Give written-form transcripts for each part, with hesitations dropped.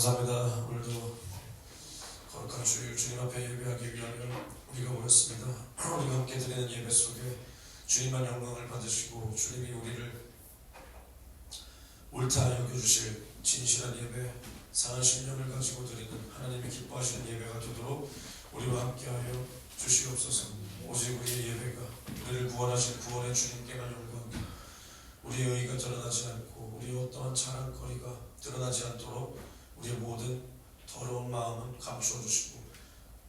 감사합니다. 오늘도 거룩한 주님 앞에 예배하기 위하여 우리가 모였습니다. 우리가 함께 드리는 예배 속에 주님만 영광을 받으시고 주님이 우리를 옳다 여겨주실 진실한 예배, 상한 심령을 가지고 드리는 하나님이 기뻐하시는 예배가 되도록 우리와 함께하여 주시옵소서. 오직 우리의 예배가 우리를 구원하신 구원의 주님께만 영광, 우리의 의의가 드러나지 않고 우리의 어떠한 자랑거리가 드러나지 않도록 우리의 모든 더러운 마음은 감추어 주시고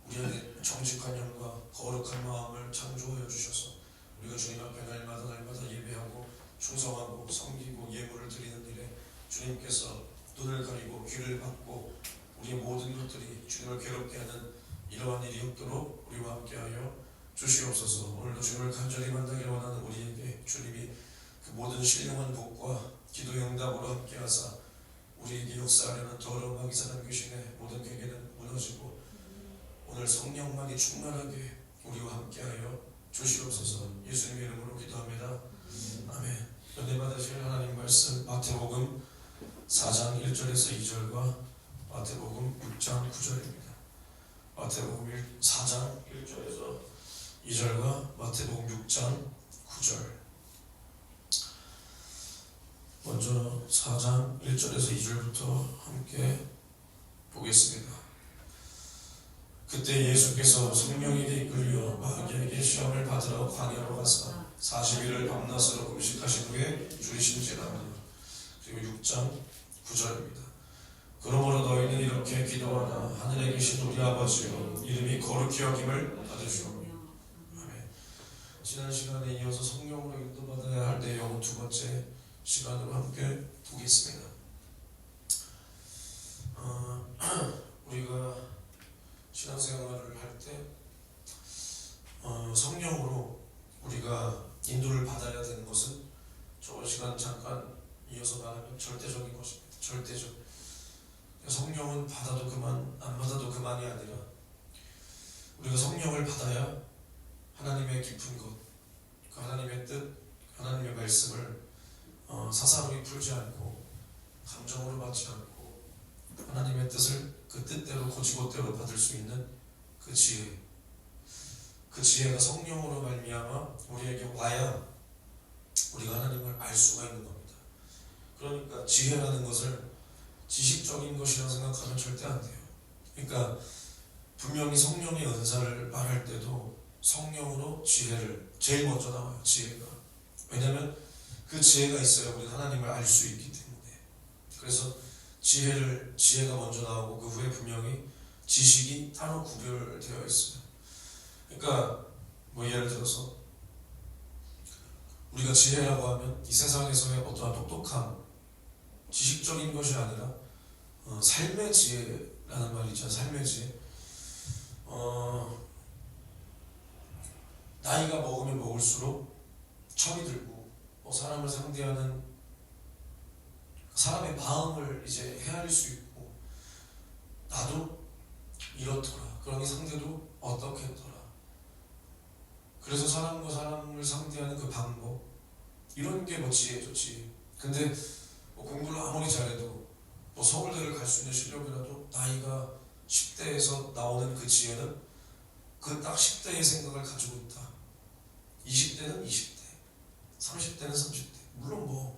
우리의 정직한 영과 거룩한 마음을 창조하여 주셔서 우리가 주님 앞에 날마다 예배하고 충성하고 섬기고 예물을 드리는 일에 주님께서 눈을 가리고 귀를 받고 우리의 모든 것들이 주님을 괴롭게 하는 이러한 일이 없도록 우리와 함께하여 주시옵소서. 오늘도 주님을 간절히 만나기를 원하는 우리에게 주님이 그 모든 신령한 복과 기도의 응답으로 함께하사 우리에게 역사하려는 더러운 마귀사단 귀신의 모든 계계는 무너지고 오늘 성령만이 충만하게 우리와 함께하여 주시옵소서. 예수님의 이름으로 기도합니다. 아멘. 은혜 받으실 하나님 말씀 마태복음 4장 1절에서 2절과 마태복음 6장 9절입니다. 마태복음 4장 1절에서 2절과 마태복음 6장 9절. 먼저 4장 1절에서 2절부터 함께 보겠습니다. 그때 예수께서 성령에게 이끌려 마귀에게 시험을 받으러 광야로 가사 40일을 밤낮으로 금식하신 후에 줄이신지라. 그리고 6장 9절입니다. 그러므로 너희는 이렇게 기도하라. 하늘에 계신 우리 아버지여, 이름이 거룩히 여김을 받으시오며. 아멘. 지난 시간에 이어서 성령으로 인도받아야 할 내용 두 번째 시간으로 함께 보겠습니다. 우리가 신앙생활을 할 때 성령으로 우리가 인도를 받아야 되는 것은 저번 시간 잠깐 이어서 말하면 절대적인 것입니다. 절대적. 성령은 받아도 그만, 안 받아도 그만이 아니라 우리가 성령을 받아야 하나님의 깊은 것, 그 하나님의 뜻, 하나님의 말씀을 사사로이 풀지 않고 감정으로 받지 않고 하나님의 뜻을 그 뜻대로 고지고대로 받을 수 있는 그 지혜, 그 지혜가 성령으로 말미암아 우리에게 와야 우리가 하나님을 알 수가 있는 겁니다. 그러니까 지혜라는 것을 지식적인 것이라고 생각하면 절대 안 돼요. 그러니까 분명히 성령의 은사를 말할 때도 성령으로 지혜를 제일 먼저 나와요. 지혜가. 왜냐하면 그 지혜가 있어야 우리는 하나님을 알 수 있기 때문에. 그래서 지혜가 먼저 나오고 그 후에 분명히 지식이 따로 구별되어 있어요. 그러니까 뭐 예를 들어서 우리가 지혜라고 하면 이 세상에서의 어떠한 똑똑함, 지식적인 것이 아니라 삶의 지혜라는 말이 있잖아요. 삶의 지혜. 나이가 먹으면 먹을수록 철이 들고 사람을 상대하는 사람의 마음을 이제 헤아릴 수 있고 나도 이렇더라. 그러니 상대도 어떻게 했더라. 그래서 사람과 사람을 상대하는 그 방법, 이런 게 뭐 지혜죠, 지혜. 근데 공부를 아무리 잘해도 서울대를 갈 수 있는 실력이라도 나이가 10대에서 나오는 그 지혜는 그 딱 10대의 생각을 가지고 있다. 20대는 20대, 30대는 30대. 물론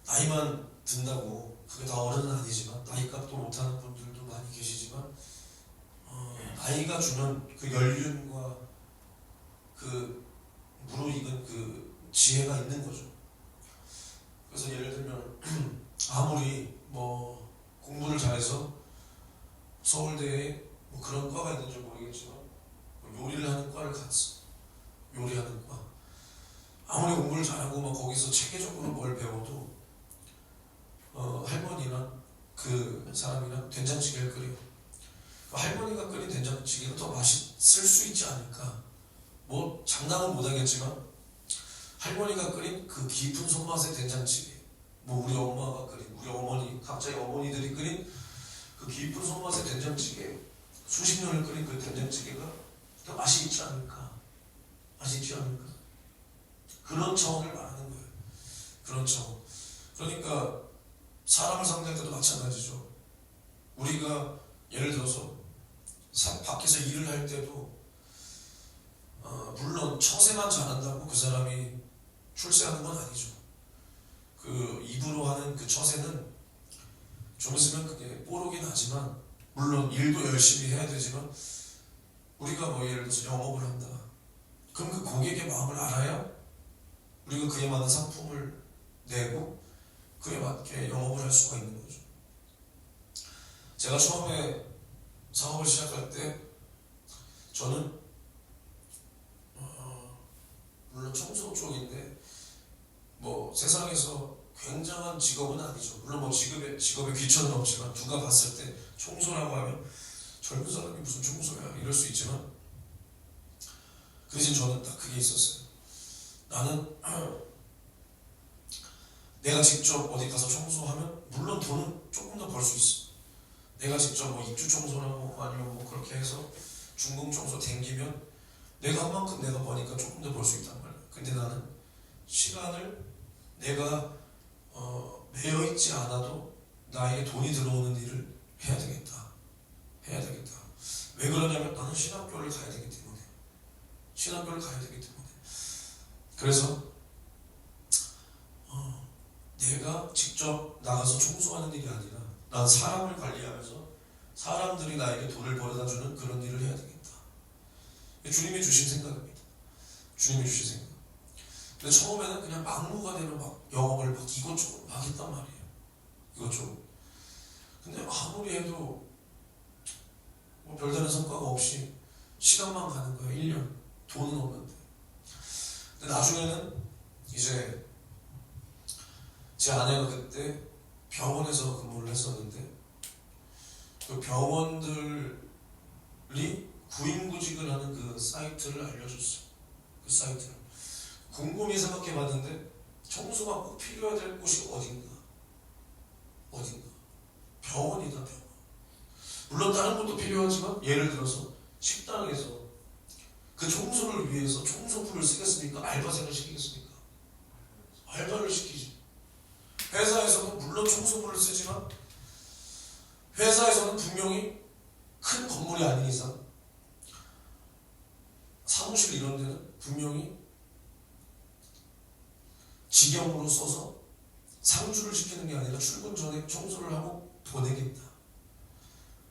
나이만 든다고 그게 다 어른은 아니지만 나이값도 못하는 분들도 많이 계시지만 나이가 주는 그 연륜과 그 무르익은 그 지혜가 있는 거죠. 그래서 예를 들면 아무리 공부를 잘해서 서울대에 그런 과가 있는지 모르겠지만 요리를 하는 과를 갔어. 요리하는 과. 아무리 공부를 잘하고 거기서 체계적으로 뭘 배워도 할머니랑 그 사람이랑 된장찌개를 끓여. 할머니가 끓인 된장찌개가 더 맛있을 수 있지 않을까. 장담은 못하겠지만 할머니가 끓인 그 깊은 손맛의 된장찌개, 우리 엄마가 끓인, 우리 어머니, 각자의 어머니들이 끓인 그 깊은 손맛의 된장찌개, 수십 년을 끓인 그 된장찌개가 더 맛이 있지 않을까. 맛이 있지 않을까. 그런 차원을 말하는 거예요. 그런 차원. 그러니까 사람을 상대할 때도 마찬가지죠. 우리가 예를 들어서 밖에서 일을 할 때도 물론 처세만 잘한다고 그 사람이 출세하는 건 아니죠. 그 입으로 하는 그 처세는 좀 있으면 그게 뽀록이 나지만, 물론 일도 열심히 해야 되지만, 우리가 뭐 예를 들어서 영업을 한다. 그럼 그 고객의 마음을 알아야 우리가 그에 맞는 상품을 내고 그에 맞게 영업을 할 수가 있는 거죠. 제가 처음에 사업을 시작할 때 저는 물론 청소 쪽인데 뭐 세상에서 굉장한 직업은 아니죠. 물론 뭐 직업에 귀천은 없지만, 누가 봤을 때 청소라고 하면 젊은 사람이 무슨 청소야 이럴 수 있지만, 그 대신 저는 딱 그게 있었어요. 나는 내가 직접 어디 가서 청소하면 물론 돈은 조금 더 벌 수 있어. 내가 직접 뭐 입주 청소라고 아니면 뭐 그렇게 해서 중공 청소 댕기면 내가 한 만큼 내가 버니까 조금 더 벌 수 있단 말이야. 근데 나는 시간을 내가 매여있지 않아도 나에게 돈이 들어오는 일을 해야 되겠다. 왜 그러냐면 나는 신학교를 가야 되기 때문에. 그래서 내가 직접 나가서 청소하는 일이 아니라 난 사람을 관리하면서 사람들이 나에게 돈을 벌어다주는 그런 일을 해야 되겠다. 주님이 주신 생각입니다. 근데 처음에는 그냥 막무가내로 막 영업을 막 이것저것 막 했단 말이에요. 근데 아무리 해도 뭐 별다른 성과가 없이 시간만 가는 거예요. 1년. 돈은 없는데. 근데 나중에는 이제 제 아내가 그때 병원에서 근무를 했었는데, 그 병원들이 구인구직을 하는 그 사이트를 알려줬어요. 그 사이트를 곰곰이 생각해봤는데 청소가 꼭 필요해야 될 곳이 어딘가. 병원이다, 병원. 물론 다른 것도 필요하지만, 예를 들어서 식당에서 그 청소를 위해서 청소부를 쓰겠습니까? 알바생을 시키겠습니까? 알바를 시키지. 회사에서는 물론 청소부를 쓰지만, 회사에서는 분명히 큰 건물이 아닌 이상 사무실 이런 데는 분명히 직영으로 써서 상주를 시키는 게 아니라 출근 전에 청소를 하고 보내겠다.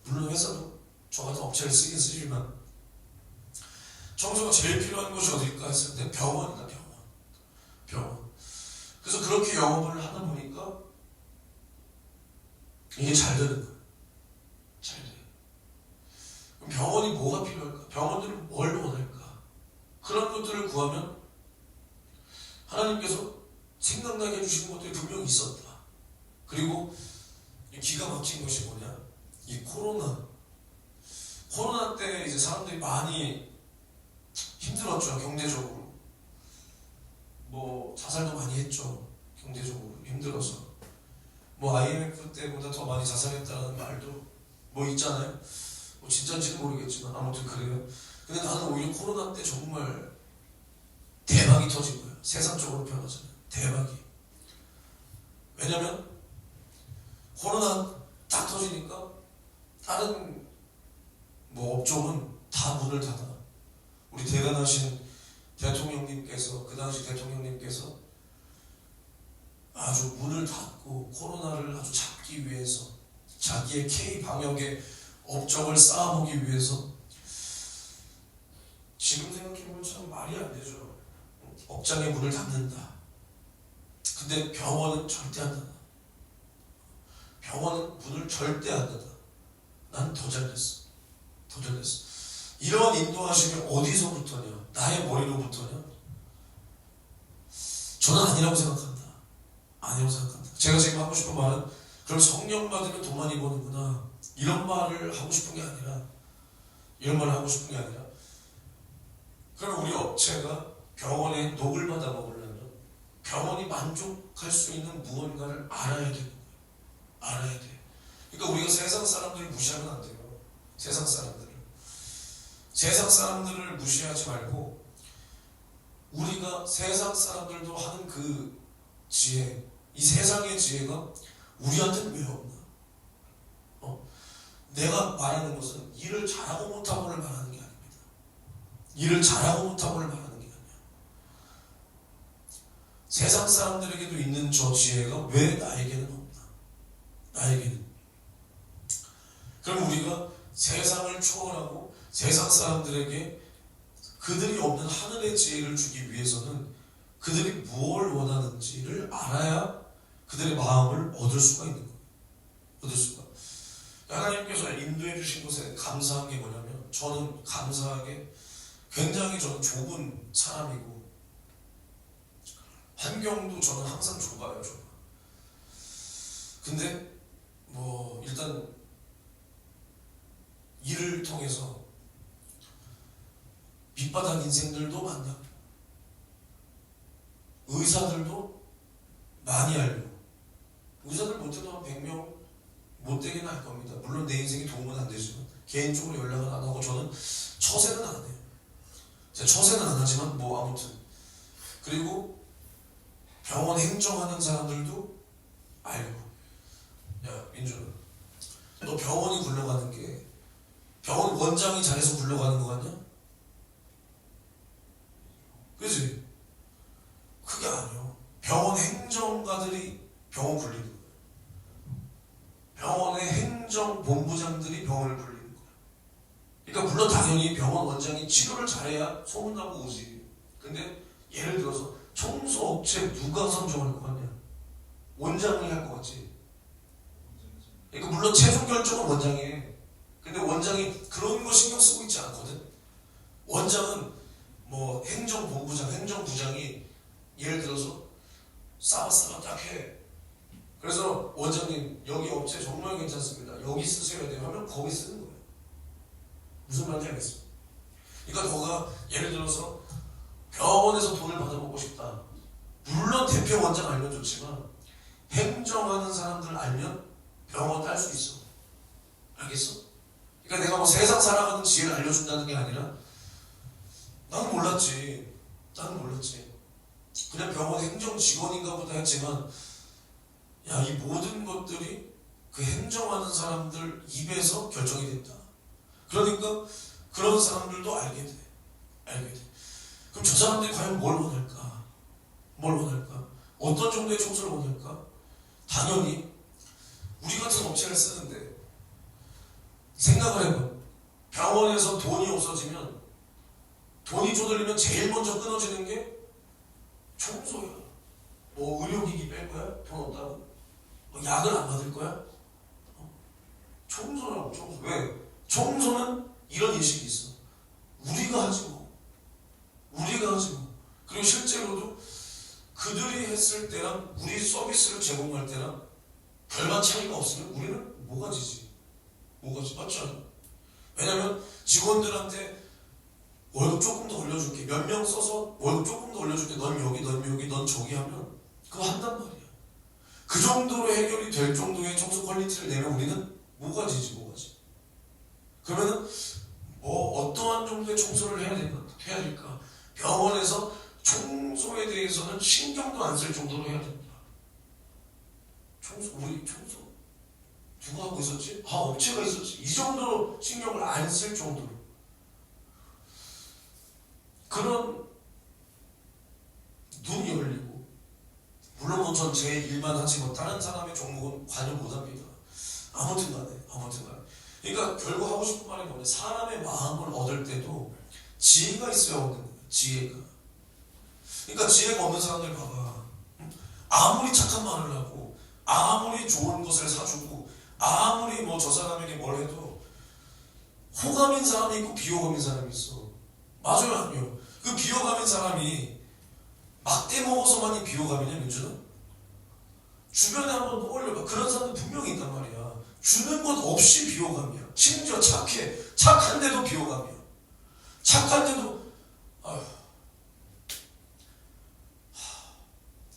물론 회사도 저 같은 업체를 쓰긴 쓰지만, 청소가 제일 필요한 곳이 어딜까 했을 때 병원이다, 병원. 그래서 그렇게 영업을 하다 보니까 이게 잘 되는 거예요. 그럼 병원이 뭐가 필요할까? 병원들은 뭘 원할까? 그런 것들을 구하면 하나님께서 생각나게 해주시는 것들이 분명히 있었다. 그리고 기가 막힌 것이 뭐냐? 이 코로나 때 이제 사람들이 많이 힘들었죠. 경제적으로. 뭐 자살도 많이 했죠. 경제적으로 힘들어서. 뭐 IMF 때보다 더 많이 자살했다는 말도 뭐 있잖아요. 뭐 진짜인지는 모르겠지만 아무튼 그래요. 근데 나는 오히려 코로나 때 정말 대박이 터진 거예요. 세상적으로 변하잖아요. 대박이. 왜냐면 코로나 딱 터지니까 다른 뭐 업종은 다 문을 닫아. 우리 대단하신 대통령님께서, 그 당시 대통령님께서 아주 문을 닫고 코로나를 아주 잡기 위해서, 자기의 K 방역의 업적을 쌓아보기 위해서, 지금 생각해보면 참 말이 안 되죠. 업장의 문을 닫는다. 근데 병원은 절대 안 닫아. 병원은 문을 절대 안 닫아. 난 더 잘 됐어. 이런 인도하심이 어디서부터냐? 나의 머리로부터냐? 저는 아니라고 생각한다. 제가 지금 하고 싶은 말은, 그럼 성령 받으면 돈 많이 버는구나, 이런 말을 하고 싶은 게 아니라, 그럼 우리 업체가 병원에 녹을 받아 먹으려면 병원이 만족할 수 있는 무언가를 알아야 되는 거예요. 그러니까 우리가 세상 사람들을 무시하면 안 돼요. 세상 사람들을 무시하지 말고, 우리가 세상 사람들도 하는 그 지혜, 이 세상의 지혜가 우리한테는 왜 없나? 내가 말하는 것은 일을 잘하고 못하고를 말하는 게 아닙니다. 일을 잘하고 못하고를 말하는 게 아니야. 세상 사람들에게도 있는 저 지혜가 왜 나에게는 없나? 나에게는. 그럼 우리가 세상을 초월하고 세상 사람들에게 그들이 없는 하늘의 지혜를 주기 위해서는 그들이 무엇을 원하는지를 알아야 그들의 마음을 얻을 수가 있는 거예요. 얻을 수가. 하나님께서 인도해 주신 것에 감사한 게 뭐냐면, 저는 감사하게 굉장히 저는 좁은 사람이고 환경도 저는 항상 좁아요. 좁아. 근데 뭐 일단 일을 통해서 밑바닥 인생들도 만나고 의사들도 많이 알고, 의사들 못해도 한 100명 못되긴 할 겁니다. 물론 내 인생에 도움은 안 되지만 개인적으로 연락은 안 하고 저는 처세는 안 해요. 제가 처세는 안 하지만 뭐 아무튼. 그리고 병원 행정하는 사람들도 알고. 야 민준아, 너 병원이 굴러가는 게 병원 원장이 잘해서 굴러가는 거 같냐? 그지? 그게 아니요. 병원 행정가들이 병원 굴리는 거예요. 병원의 행정본부장들이 병원을 굴리는 거예요. 그러니까 물론 당연히 병원 원장이 치료를 잘해야 소문나고 오지. 근데 예를 들어서 청소업체 누가 선정할 것 같냐? 원장이 할 것 같지. 그러니까 물론 최종 결정은 원장이 해. 근데 원장이 그런 거 신경 쓰고 있지 않거든. 원장은 뭐 행정본부장, 행정부장이 예를 들어서 싸바싸바 딱 해. 그래서 원장님 여기 업체 정말 괜찮습니다. 여기 쓰셔야 돼요 하면 거기 쓰는 거예요. 무슨 말인지 알겠습니다. 그러니까 너가 예를 들어서 병원에서 돈을 받아먹고 싶다. 물론 대표 원장 알면 좋지만 행정하는 사람들 알면 병원 딸 수 있어. 알겠어? 그러니까 내가 뭐 세상 살아가는 지혜를 알려준다는 게 아니라 나는 몰랐지. 그냥 병원 행정 직원인가 보다 했지만 야, 이 모든 것들이 그 행정하는 사람들 입에서 결정이 됐다. 그러니까 그런 사람들도 알게 돼. 그럼 저 사람들이 과연 뭘 원할까? 어떤 정도의 청소를 원할까? 당연히 우리 같은 업체를 쓰는데 생각을 해봐. 병원에서 돈이 없어지면, 돈이 쪼들리면 제일 먼저 끊어지는 게 청소야. 뭐 의료기기 뺄 거야? 돈 없다고? 뭐 약을 안 받을 거야? 청소라고. 청소. 왜? 청소는 이런 인식이 있어. 우리가 하지 뭐. 그리고 실제로도 그들이 했을 때랑 우리 서비스를 제공할 때랑 별반 차이가 없으면 우리는 모가지지. 맞지 않아? 왜냐면 직원들한테 월급 조금 더 올려줄게. 몇 명 써서 월급 조금 더 올려줄게. 넌 여기, 넌 저기 하면 그거 한단 말이야. 그 정도로 해결이 될 정도의 청소 퀄리티를 내면 우리는 모가지지. 그러면은 뭐 어떠한 정도의 청소를 해야 될까? 병원에서 청소에 대해서는 신경도 안 쓸 정도로 해야 됩니다. 우리 청소 누가 하고 있었지? 업체가 있었지. 이 정도로 신경을 안 쓸 정도로. 그런 눈이 열리고, 물론 뭐 전 제 일만 하지 뭐 다른 사람의 종목은 관여 못합니다. 아무튼 간에. 그러니까 결국 하고 싶은 말이 뭐냐? 사람의 마음을 얻을 때도 지혜가 있어야 얻는 거예요. 지혜가. 그러니까 지혜가 없는 사람들 봐봐. 아무리 착한 말을 하고 아무리 좋은 것을 사주고 아무리 뭐 저 사람에게 뭘 해도 호감인 사람이 있고 비호감인 사람이 있어. 맞아요, 아니요? 그 비호감인 사람이 막대 먹어서만이 비호감이냐, 민준아? 주변에 한번 떠올려봐. 그런 사람들 분명히 있단 말이야. 주는 것 없이 비호감이야. 심지어 착한데도 비호감이야. 착한데도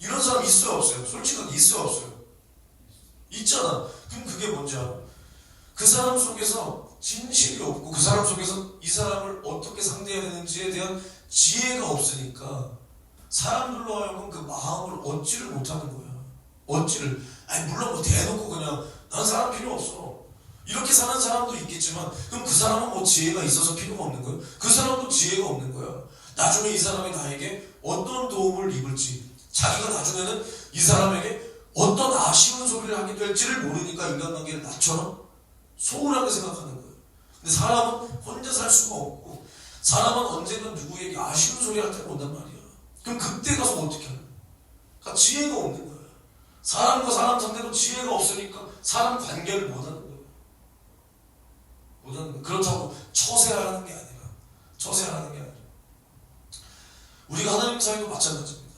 이런 사람 있어요, 없어요? 솔직하게 있어요, 없어요? 있잖아. 그럼 그게 뭔지 알아? 그 사람 속에서 진실이 없고 그 사람 속에서 이 사람을 어떻게 상대해야 되는지에 대한 지혜가 없으니까 사람들로 하여금 그 마음을 얻지를 못하는 거야. 물론 뭐 대놓고 그냥 난 사람 필요 없어. 이렇게 사는 사람도 있겠지만 그럼 그 사람은 뭐 지혜가 있어서 필요가 없는 거예요? 그 사람도 지혜가 없는 거야. 나중에 이 사람이 나에게 어떤 도움을 입을지, 자기가 나중에는 이 사람에게 어떤 아쉬운 소리를 하게 될지를 모르니까 인간관계를 나처럼 소홀하게 생각하는 거예요. 근데 사람은 혼자 살 수가 없고, 사람은 언젠간 누구에게 아쉬운 소리 할 때가 온단 말이야. 그럼 그때 가서 어떻게 하는 거야? 그러니까 지혜가 없는 거야. 사람과 사람 상대로 지혜가 없으니까 사람 관계를 못하는 거예요. 못하는 거예요. 그렇다고 처세하라는 게 아니라, 처세하라는 게 아니라, 우리가 하나님 사이도 마찬가지입니다.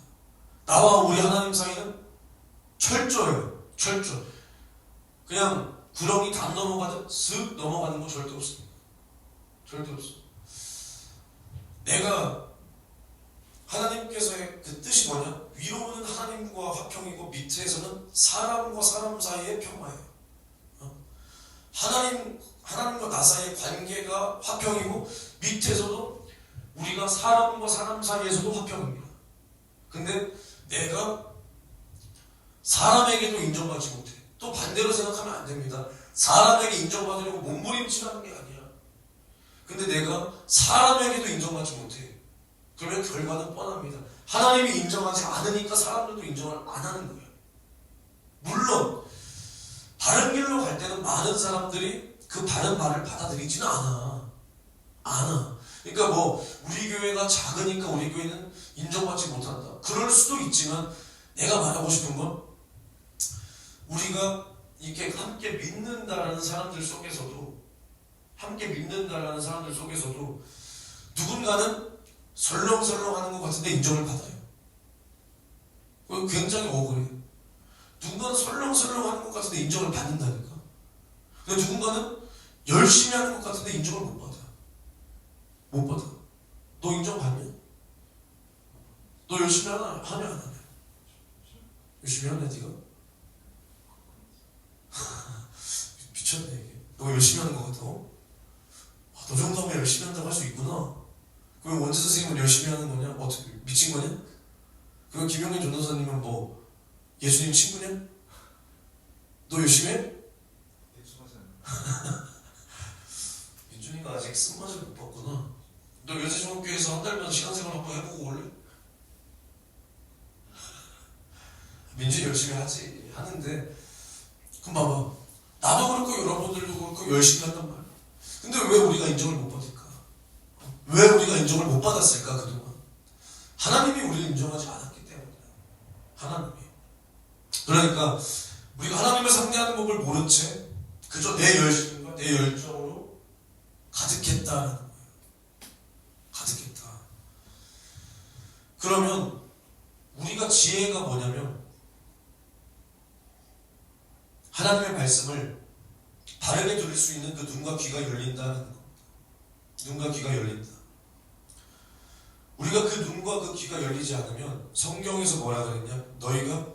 나와 우리 하나님 사이는 철저해요. 철저. 그냥 구렁이 다 넘어가듯 슥 넘어가는 거 절대 없습니다. 절대 없어. 내가 하나님께서의 그 뜻이 뭐냐? 위로는 하나님과 화평이고 밑에서는 사람과 사람 사이의 평화예요. 하나님과 나 사이의 관계가 화평이고 밑에서도 우리가 사람과 사람 사이에서도 화평입니다. 근데 내가 사람에게도 인정받지 못해. 또 반대로 생각하면 안 됩니다. 사람에게 인정받으려고 몸부림치라는 게 아니야. 근데 내가 사람에게도 인정받지 못해. 그러면 결과는 뻔합니다. 하나님이 인정하지 않으니까 사람들도 인정을 안 하는 거예요. 물론 바른 길로 갈 때는 많은 사람들이 그 바른 말을 받아들이지는 않아. 그러니까 뭐 우리 교회가 작으니까 우리 교회는 인정받지 못한다. 그럴 수도 있지만 내가 말하고 싶은 건 우리가 이렇게 함께 믿는다라는 사람들 속에서도 누군가는 설렁설렁하는 것 같은데 인정을 받아요. 그건 굉장히 억울해요. 누군가는 설렁설렁하는 것 같은데 인정을 받는다니까. 근데 누군가는 열심히 하는 것 같은데 인정을 못 받아. 못 받아. 너 인정 받냐? 너 열심히 하냐 안 하냐? 열심히 하냐 네가? 미쳤네 이게. 너 열심히 하는 것 같아? 너 정도 하면 열심히 한다고 할 수 있구나. 그럼 원재 선생님은 열심히 하는 거냐? 어떻게 미친 거냐? 그럼 김용민 전도사님은 뭐 예수님 친구냐? 너 열심히 해? 민준이가 아직 쓴맛을 못 봤구나. 너 여자중학교에서 한 달만 시간생활 한번 해보고 올래? 민준이 열심히 하는데 그럼 봐봐. 나도 그렇고 여러분들도 그렇고 열심히 한단 말이야. 근데 왜 우리가 인정을 못 받을까? 왜 우리가 인정을 못 받았을까 그동안? 하나님이 우리를 인정하지 않았기 때문이야. 하나님이. 그러니까 우리가 하나님을 상대하는 법을 모른 채 그저 내 열심과 내 열정으로 가득했다는 거예요. 가득했다. 그러면 우리가 지혜가 뭐냐면 하나님의 말씀을 바르게 들을 수 있는 그 눈과 귀가 열린다는 겁니다. 눈과 귀가 열린다. 우리가 그 눈과 그 귀가 열리지 않으면 성경에서 뭐라 그랬냐? 너희가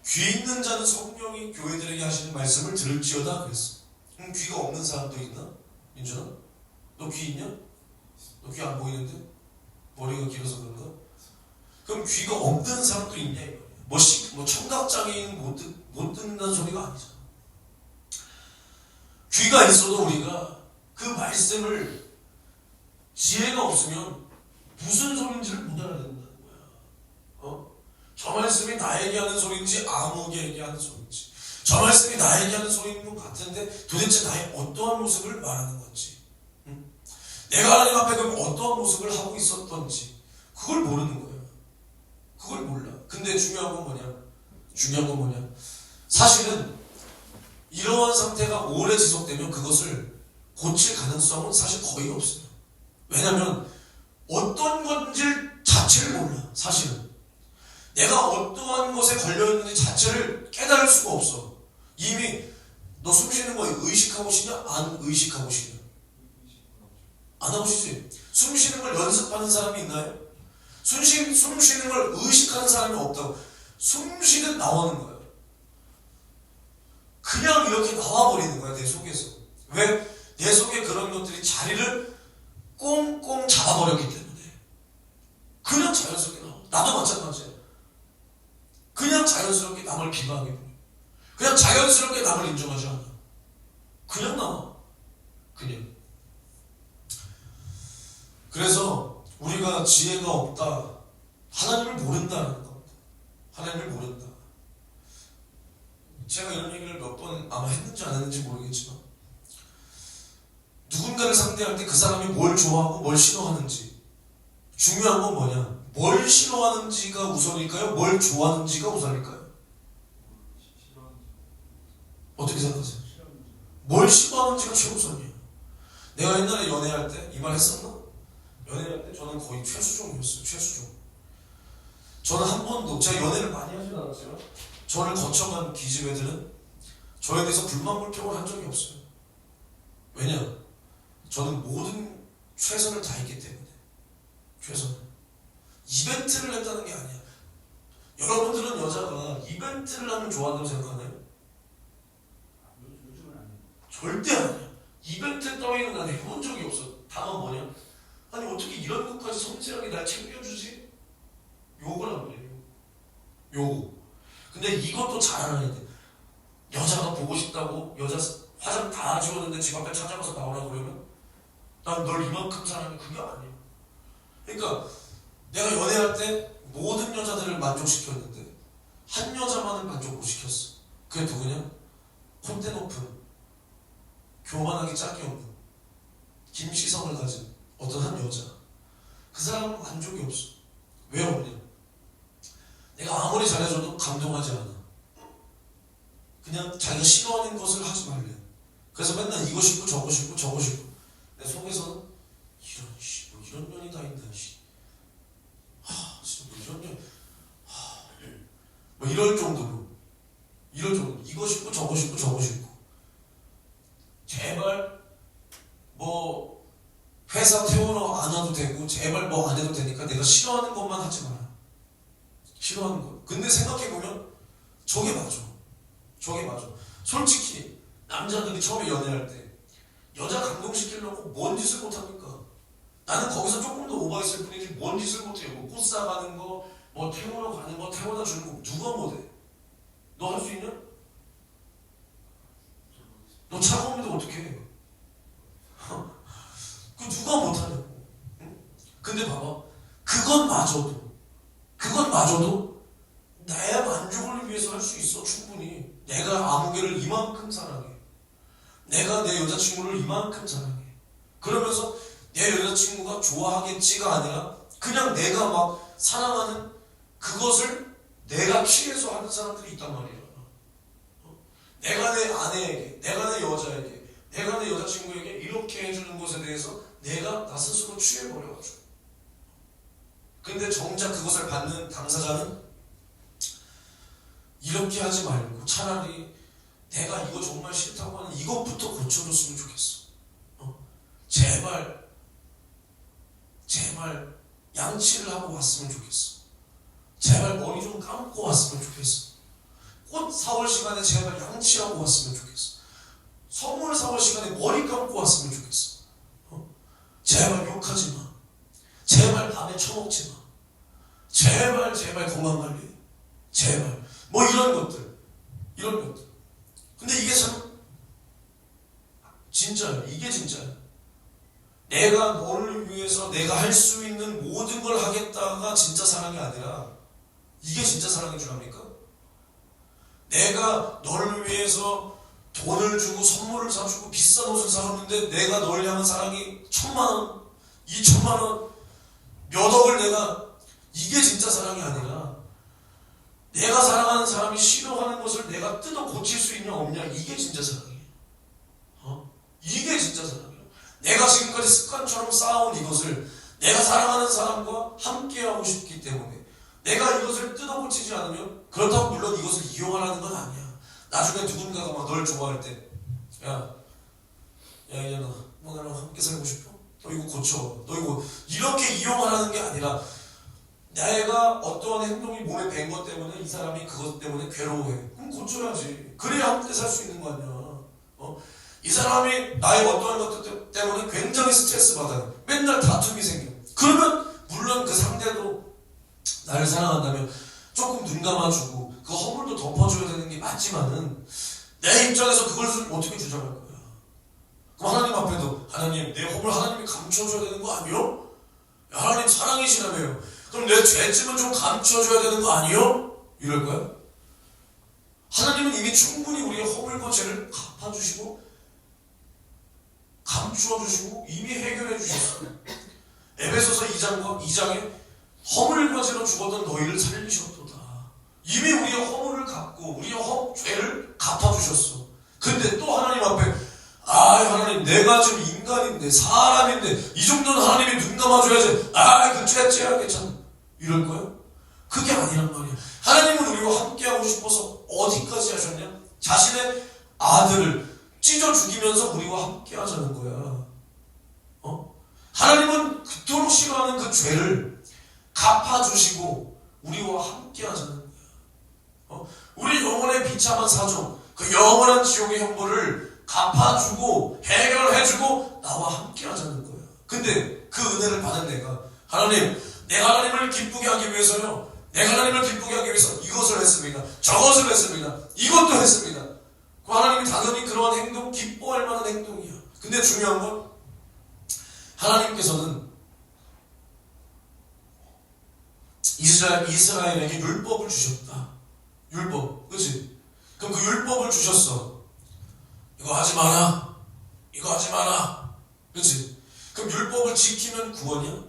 귀 있는 자는 성령이 교회들에게 하시는 말씀을 들을지어다 그랬어. 그럼 귀가 없는 사람도 있나? 민준아? 너 귀 있냐? 너 귀 안 보이는데? 머리가 길어서 그런가? 그럼 귀가 없는 사람도 있냐? 이 말이야. 뭐 청각장애인 못 듣는다는 소리가 아니잖아. 귀가 있어도 우리가 그 말씀을 지혜가 없으면 무슨 소리인지를 못 알아듣는다는 거야. 저 말씀이 나에게 하는 소리인지 아무에게 하는 소리인지, 저 말씀이 나에게 하는 소리인 것 같은데 도대체 나의 어떠한 모습을 말하는 건지, 내가 하나님 앞에 그럼 어떠한 모습을 하고 있었던지 그걸 모르는 거예요. 그걸 몰라. 근데 중요한 건 뭐냐? 사실은 이러한 상태가 오래 지속되면 그것을 고칠 가능성은 사실 거의 없어요. 왜냐하면 어떤 건지 자체를 몰라. 사실은 내가 어떠한 것에 걸려있는지 자체를 깨달을 수가 없어. 이미 너 숨 쉬는 거 의식하고 쉬냐? 안 의식하고 쉬냐? 안 하고 쉬지. 숨 쉬는 걸 연습하는 사람이 있나요? 숨 쉬는 걸 의식하는 사람이 없다고. 숨 쉬듯 나오는 거야. 그냥 이렇게 나와버리는 거야, 내 속에서. 왜? 내 속에 그런 것들이 자리를 꽁꽁 잡아버렸기 때문에. 그냥 자연스럽게 나와. 나도 마찬가지야. 그냥 자연스럽게 남을 비방하게 돼. 그냥 자연스럽게 남을 인정하지 않아. 그냥 나와. 그냥. 그래서 우리가 지혜가 없다, 하나님을 모른다는 겁니다. 하나님을 모른다. 제가 이런 얘기를 몇 번 아마 했는지 안 했는지 모르겠지만, 누군가를 상대할 때 그 사람이 뭘 좋아하고 뭘 싫어하는지, 중요한 건 뭐냐? 뭘 싫어하는지가 우선일까요? 뭘 좋아하는지가 우선일까요? 어떻게 생각하세요? 뭘 싫어하는지가 최우선이에요. 내가 옛날에 연애할 때 이 말 했었나? 연애할 때 저는 거의 최수종이었어요. 최수종. 저는 한 번도, 제가 연애를 많이 하진 않았지만 저를 거쳐간 기집애들은 저에 대해서 불만불평을 한 적이 없어요. 왜냐? 저는 모든 최선을 다했기 때문에. 최선을. 이벤트를 했다는 게 아니야. 여러분들은 여자가 이벤트를 하면 좋아한다고 생각하나요? 요즘은 아니에요. 절대 아니야. 이벤트 따위는 난 해본 적이 없어. 다만 뭐냐? 아니 어떻게 이런 것까지 섬세하게 날 챙겨주지? 요거란 말이에요. 요거. 근데 이것도 잘하는 애들. 여자가 보고 싶다고 여자 화장 다 지웠는데 집 앞에 찾아가서 나오라 그러면 난 널 이만큼 사랑해. 그게 아니에요. 그러니까 내가 연애할 때 모든 여자들을 만족시켰는데 한 여자만을 만족 못 시켰어. 그게 누구냐? 콧대 높은, 교만하기 짝이 없는, 김시성을 가진 어떤 한 여자. 그 사람은 만족이 없어. 왜 없냐? 내가 아무리 잘해줘도 감동하지 않아. 그냥 자기가 싫어하는 것을 하지 말래. 그래서 맨날 이거 싶고 저거 싶고 저거 싶고. 내 속에서는 뭐 이런 년이 다 있나, 진짜 뭐 이런 년, 뭐 이럴 정도로 이거 싶고 저거 싶고 저거 싶고. 제발 뭐 회사 태우러 안 와도 되고, 제발 뭐 안 해도 되니까 내가 싫어하는 것만 하지 마라. 싫어하는 거. 근데 생각해보면 저게 맞아. 저게 맞아. 솔직히 남자들이 처음에 연애할 때 여자 감동시키려고 뭔 짓을 못합니까? 나는 거기서 조금 더 오버했을 뿐이지 뭔 짓을 못해요. 뭐 꽃 사가는 거, 뭐 태우러 가는 거, 태워다 주는 거 누가 못해? 너 할 수 있냐? 너 차가운데 어떻게 해? 그 누가 못하냐고. 응? 근데 봐봐, 그건 마저도 나의 만족을 위해서 할 수 있어. 충분히. 내가 아무개를 이만큼 사랑해. 내가 내 여자친구를 이만큼 사랑해. 그러면서 내 여자친구가 좋아하겠지가 아니라 그냥 내가 막 사랑하는 그것을 내가 취해서 하는 사람들이 있단 말이야. 내가 내 아내에게, 내가 내 여자에게, 내가 내 여자친구에게 이렇게 해주는 것에 대해서 내가 나 스스로 취해버려가지고. 근데 정작 그것을 받는 당사자는 이렇게 하지 말고 차라리 내가 이거 정말 싫다고 하는 이것부터 고쳐줬으면 좋겠어. 제발 양치를 하고 왔으면 좋겠어. 제발 머리 좀 감고 왔으면 좋겠어. 꽃 사올 시간에 제발 양치하고 왔으면 좋겠어. 선물 사올 시간에 머리 감고 왔으면 좋겠어. 제발 욕하지 마. 제발 밤에 처먹지 마. 제발 건강관리해. 제발 뭐 이런 것들. 근데 이게 참 진짜야. 이게 진짜야. 내가 너를 위해서 내가 할 수 있는 모든 걸 하겠다가 진짜 사랑이 아니라, 이게 진짜 사랑인 줄 압니까? 내가 너를 위해서 돈을 주고 선물을 사주고 비싼 옷을 사줬는데 내가 너를 향한 사랑이 1,000만원, 2,000만원, 몇 억을 내가, 이게 진짜 사랑이 아니라 내가 사랑하는 사람이 싫어하는 것을 내가 뜯어 고칠 수 있냐 없냐, 이게 진짜 사랑이에요. 이게 진짜 사랑이에요. 내가 지금까지 습관처럼 쌓아온 이것을 내가 사랑하는 사람과 함께하고 싶기 때문에 내가 이것을 뜯어 고치지 않으면, 그렇다고 물론 이것을 이용하라는 건 아니야. 나중에 누군가가 막 널 좋아할 때, 야 이년아, 뭐 나랑 함께 살고 싶어? 너 이거 고쳐. 너 이거, 이렇게 이용하라는 게 아니라 내가 어떠한 행동이 몸에 밴 것 때문에 이 사람이 그것 때문에 괴로워해. 그럼 고쳐야지. 그래야 함께 살 수 있는 거 아니야. 이 사람이 나의 어떠한 것들 때문에 굉장히 스트레스 받아요. 맨날 다툼이 생겨. 그러면 물론 그 상대도 나를 사랑한다면 조금 눈 감아주고 그 허물도 덮어줘야 되는 게 맞지만은 내 입장에서 그걸 어떻게 주장할 거야. 그럼 하나님 앞에도 하나님 내 허물 하나님이 감춰줘야 되는 거 아니요? 하나님 사랑이시라며요. 그럼 내 죄짐은 좀 감춰줘야 되는 거 아니요? 이럴 거야? 하나님은 이미 충분히 우리의 허물과 죄를 갚아주시고 감추어주시고 이미 해결해 주셨어요. 에베소서 2장에 허물과 죄로 죽었던 너희를 살리셨도다. 이미 우리의 허물을 갚고 우리의 죄를 갚아주셨어. 근데 또 하나님 앞에 하나님 내가 지금 인간인데 사람인데 이 정도는 하나님이 눈 감아줘야지. 그 죄야 괜찮아. 이럴 거예요? 그게 아니란 말이야. 하나님은 우리와 함께하고 싶어서 어디까지 하셨냐? 자신의 아들을 찢어 죽이면서 우리와 함께 하자는 거야. 하나님은 그토록 싫어하는 그 죄를 갚아주시고 우리와 함께 하자는 거야. 우리 영혼의 비참한 사정, 그 영원한 지옥의 형벌을 갚아주고 해결해주고 나와 함께 하자는 거야. 근데 그 은혜를 받은 내가 하나님을 기쁘게 하기 위해서요. 내가 하나님을 기쁘게 하기 위해서 이것을 했습니다. 저것을 했습니다. 이것도 했습니다. 그 하나님이 당연히 그러한 행동, 기뻐할 만한 행동이야. 근데 중요한 건 하나님께서는 이스라엘에게 율법을 주셨다. 율법, 그치? 그럼 그 율법을 주셨어. 이거 하지 마라. 이거 하지 마라. 그치? 그럼 율법을 지키면 구원이야?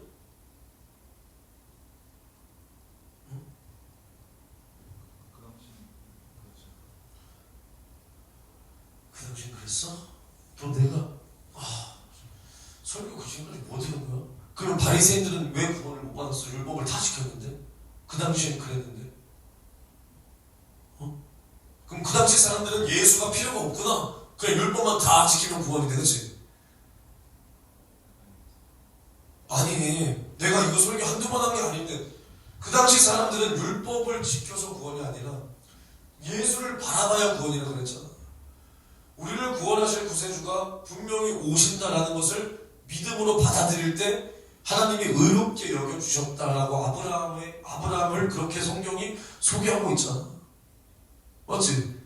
그 당시엔 그랬어? 또 내가 설교 그 지금까지 뭐 들은 거야? 그럼 바리새인들은 왜 구원을 못 받았어? 율법을 다 지켰는데? 그 당시엔 그랬는데? 그럼 그 당시 사람들은 예수가 필요가 없구나. 그냥 율법만 다 지키면 구원이 되겠지? 아니, 내가 이거 설교 한두 번 한 게 아닌데 그 당시 사람들은 율법을 지켜서 구원이 아니라 예수를 바라봐야 구원이라고 그랬잖아. 우리를 구원하실 구세주가 분명히 오신다라는 것을 믿음으로 받아들일 때 하나님이 의롭게 여겨주셨다라고 아브라함을 그렇게 성경이 소개하고 있잖아. 맞지?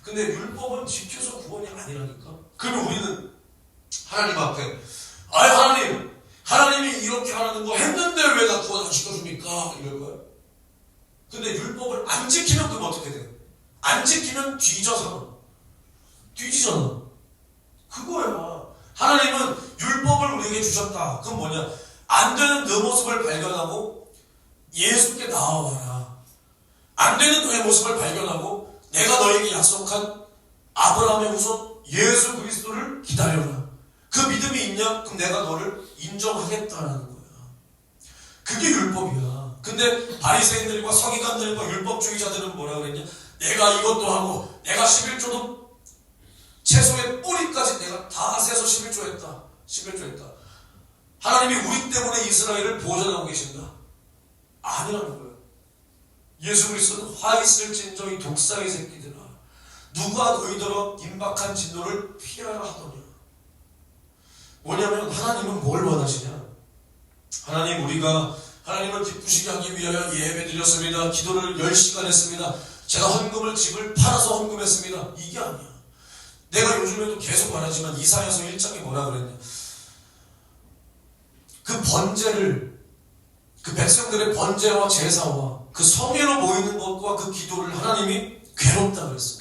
근데 율법은 지켜서 구원이 아니라니까? 그러면 우리는 하나님 앞에 하나님이 이렇게 하라는 거 했는데 왜 나 구원 안 시켜줍니까? 이럴 거야. 근데 율법을 안 지키면 그럼 어떻게 돼? 안 지키면 뒤지잖아. 그거야. 하나님은 율법을 우리에게 주셨다. 그건 뭐냐? 안 되는 너 모습을 발견하고 예수께 나와라. 안 되는 너의 모습을 발견하고 내가 너에게 약속한 아브라함의 후손 예수 그리스도를 기다려라. 그 믿음이 있냐? 그럼 내가 너를 인정하겠다라는 거야. 그게 율법이야. 근데 바리새인들과 서기관들과 율법주의자들은 뭐라 그랬냐? 내가 이것도 하고 내가 11조도 채소의 뿌리까지 내가 다 세서 11조 했다. 하나님이 우리 때문에 이스라엘을 보존하고 계신다. 아니라는 거예요. 예수 그리스도는 화 있을진저 이 독사의 새끼들아, 누가 너희더러 임박한 진노를 피하라 하더냐. 뭐냐면 하나님은 뭘 원하시냐? 우리가 하나님을 기쁘시게 하기 위하여 예배 드렸습니다. 기도를 10시간 했습니다. 제가 헌금을 집을 팔아서 헌금했습니다. 이게 아니야. 내가 요즘에도 계속 말하지만 이사야서 1장에 뭐라 그랬냐? 그 번제를, 그 백성들의 번제와 제사와 그 성회로 모이는 것과 그 기도를 하나님이 괴롭다 그랬어.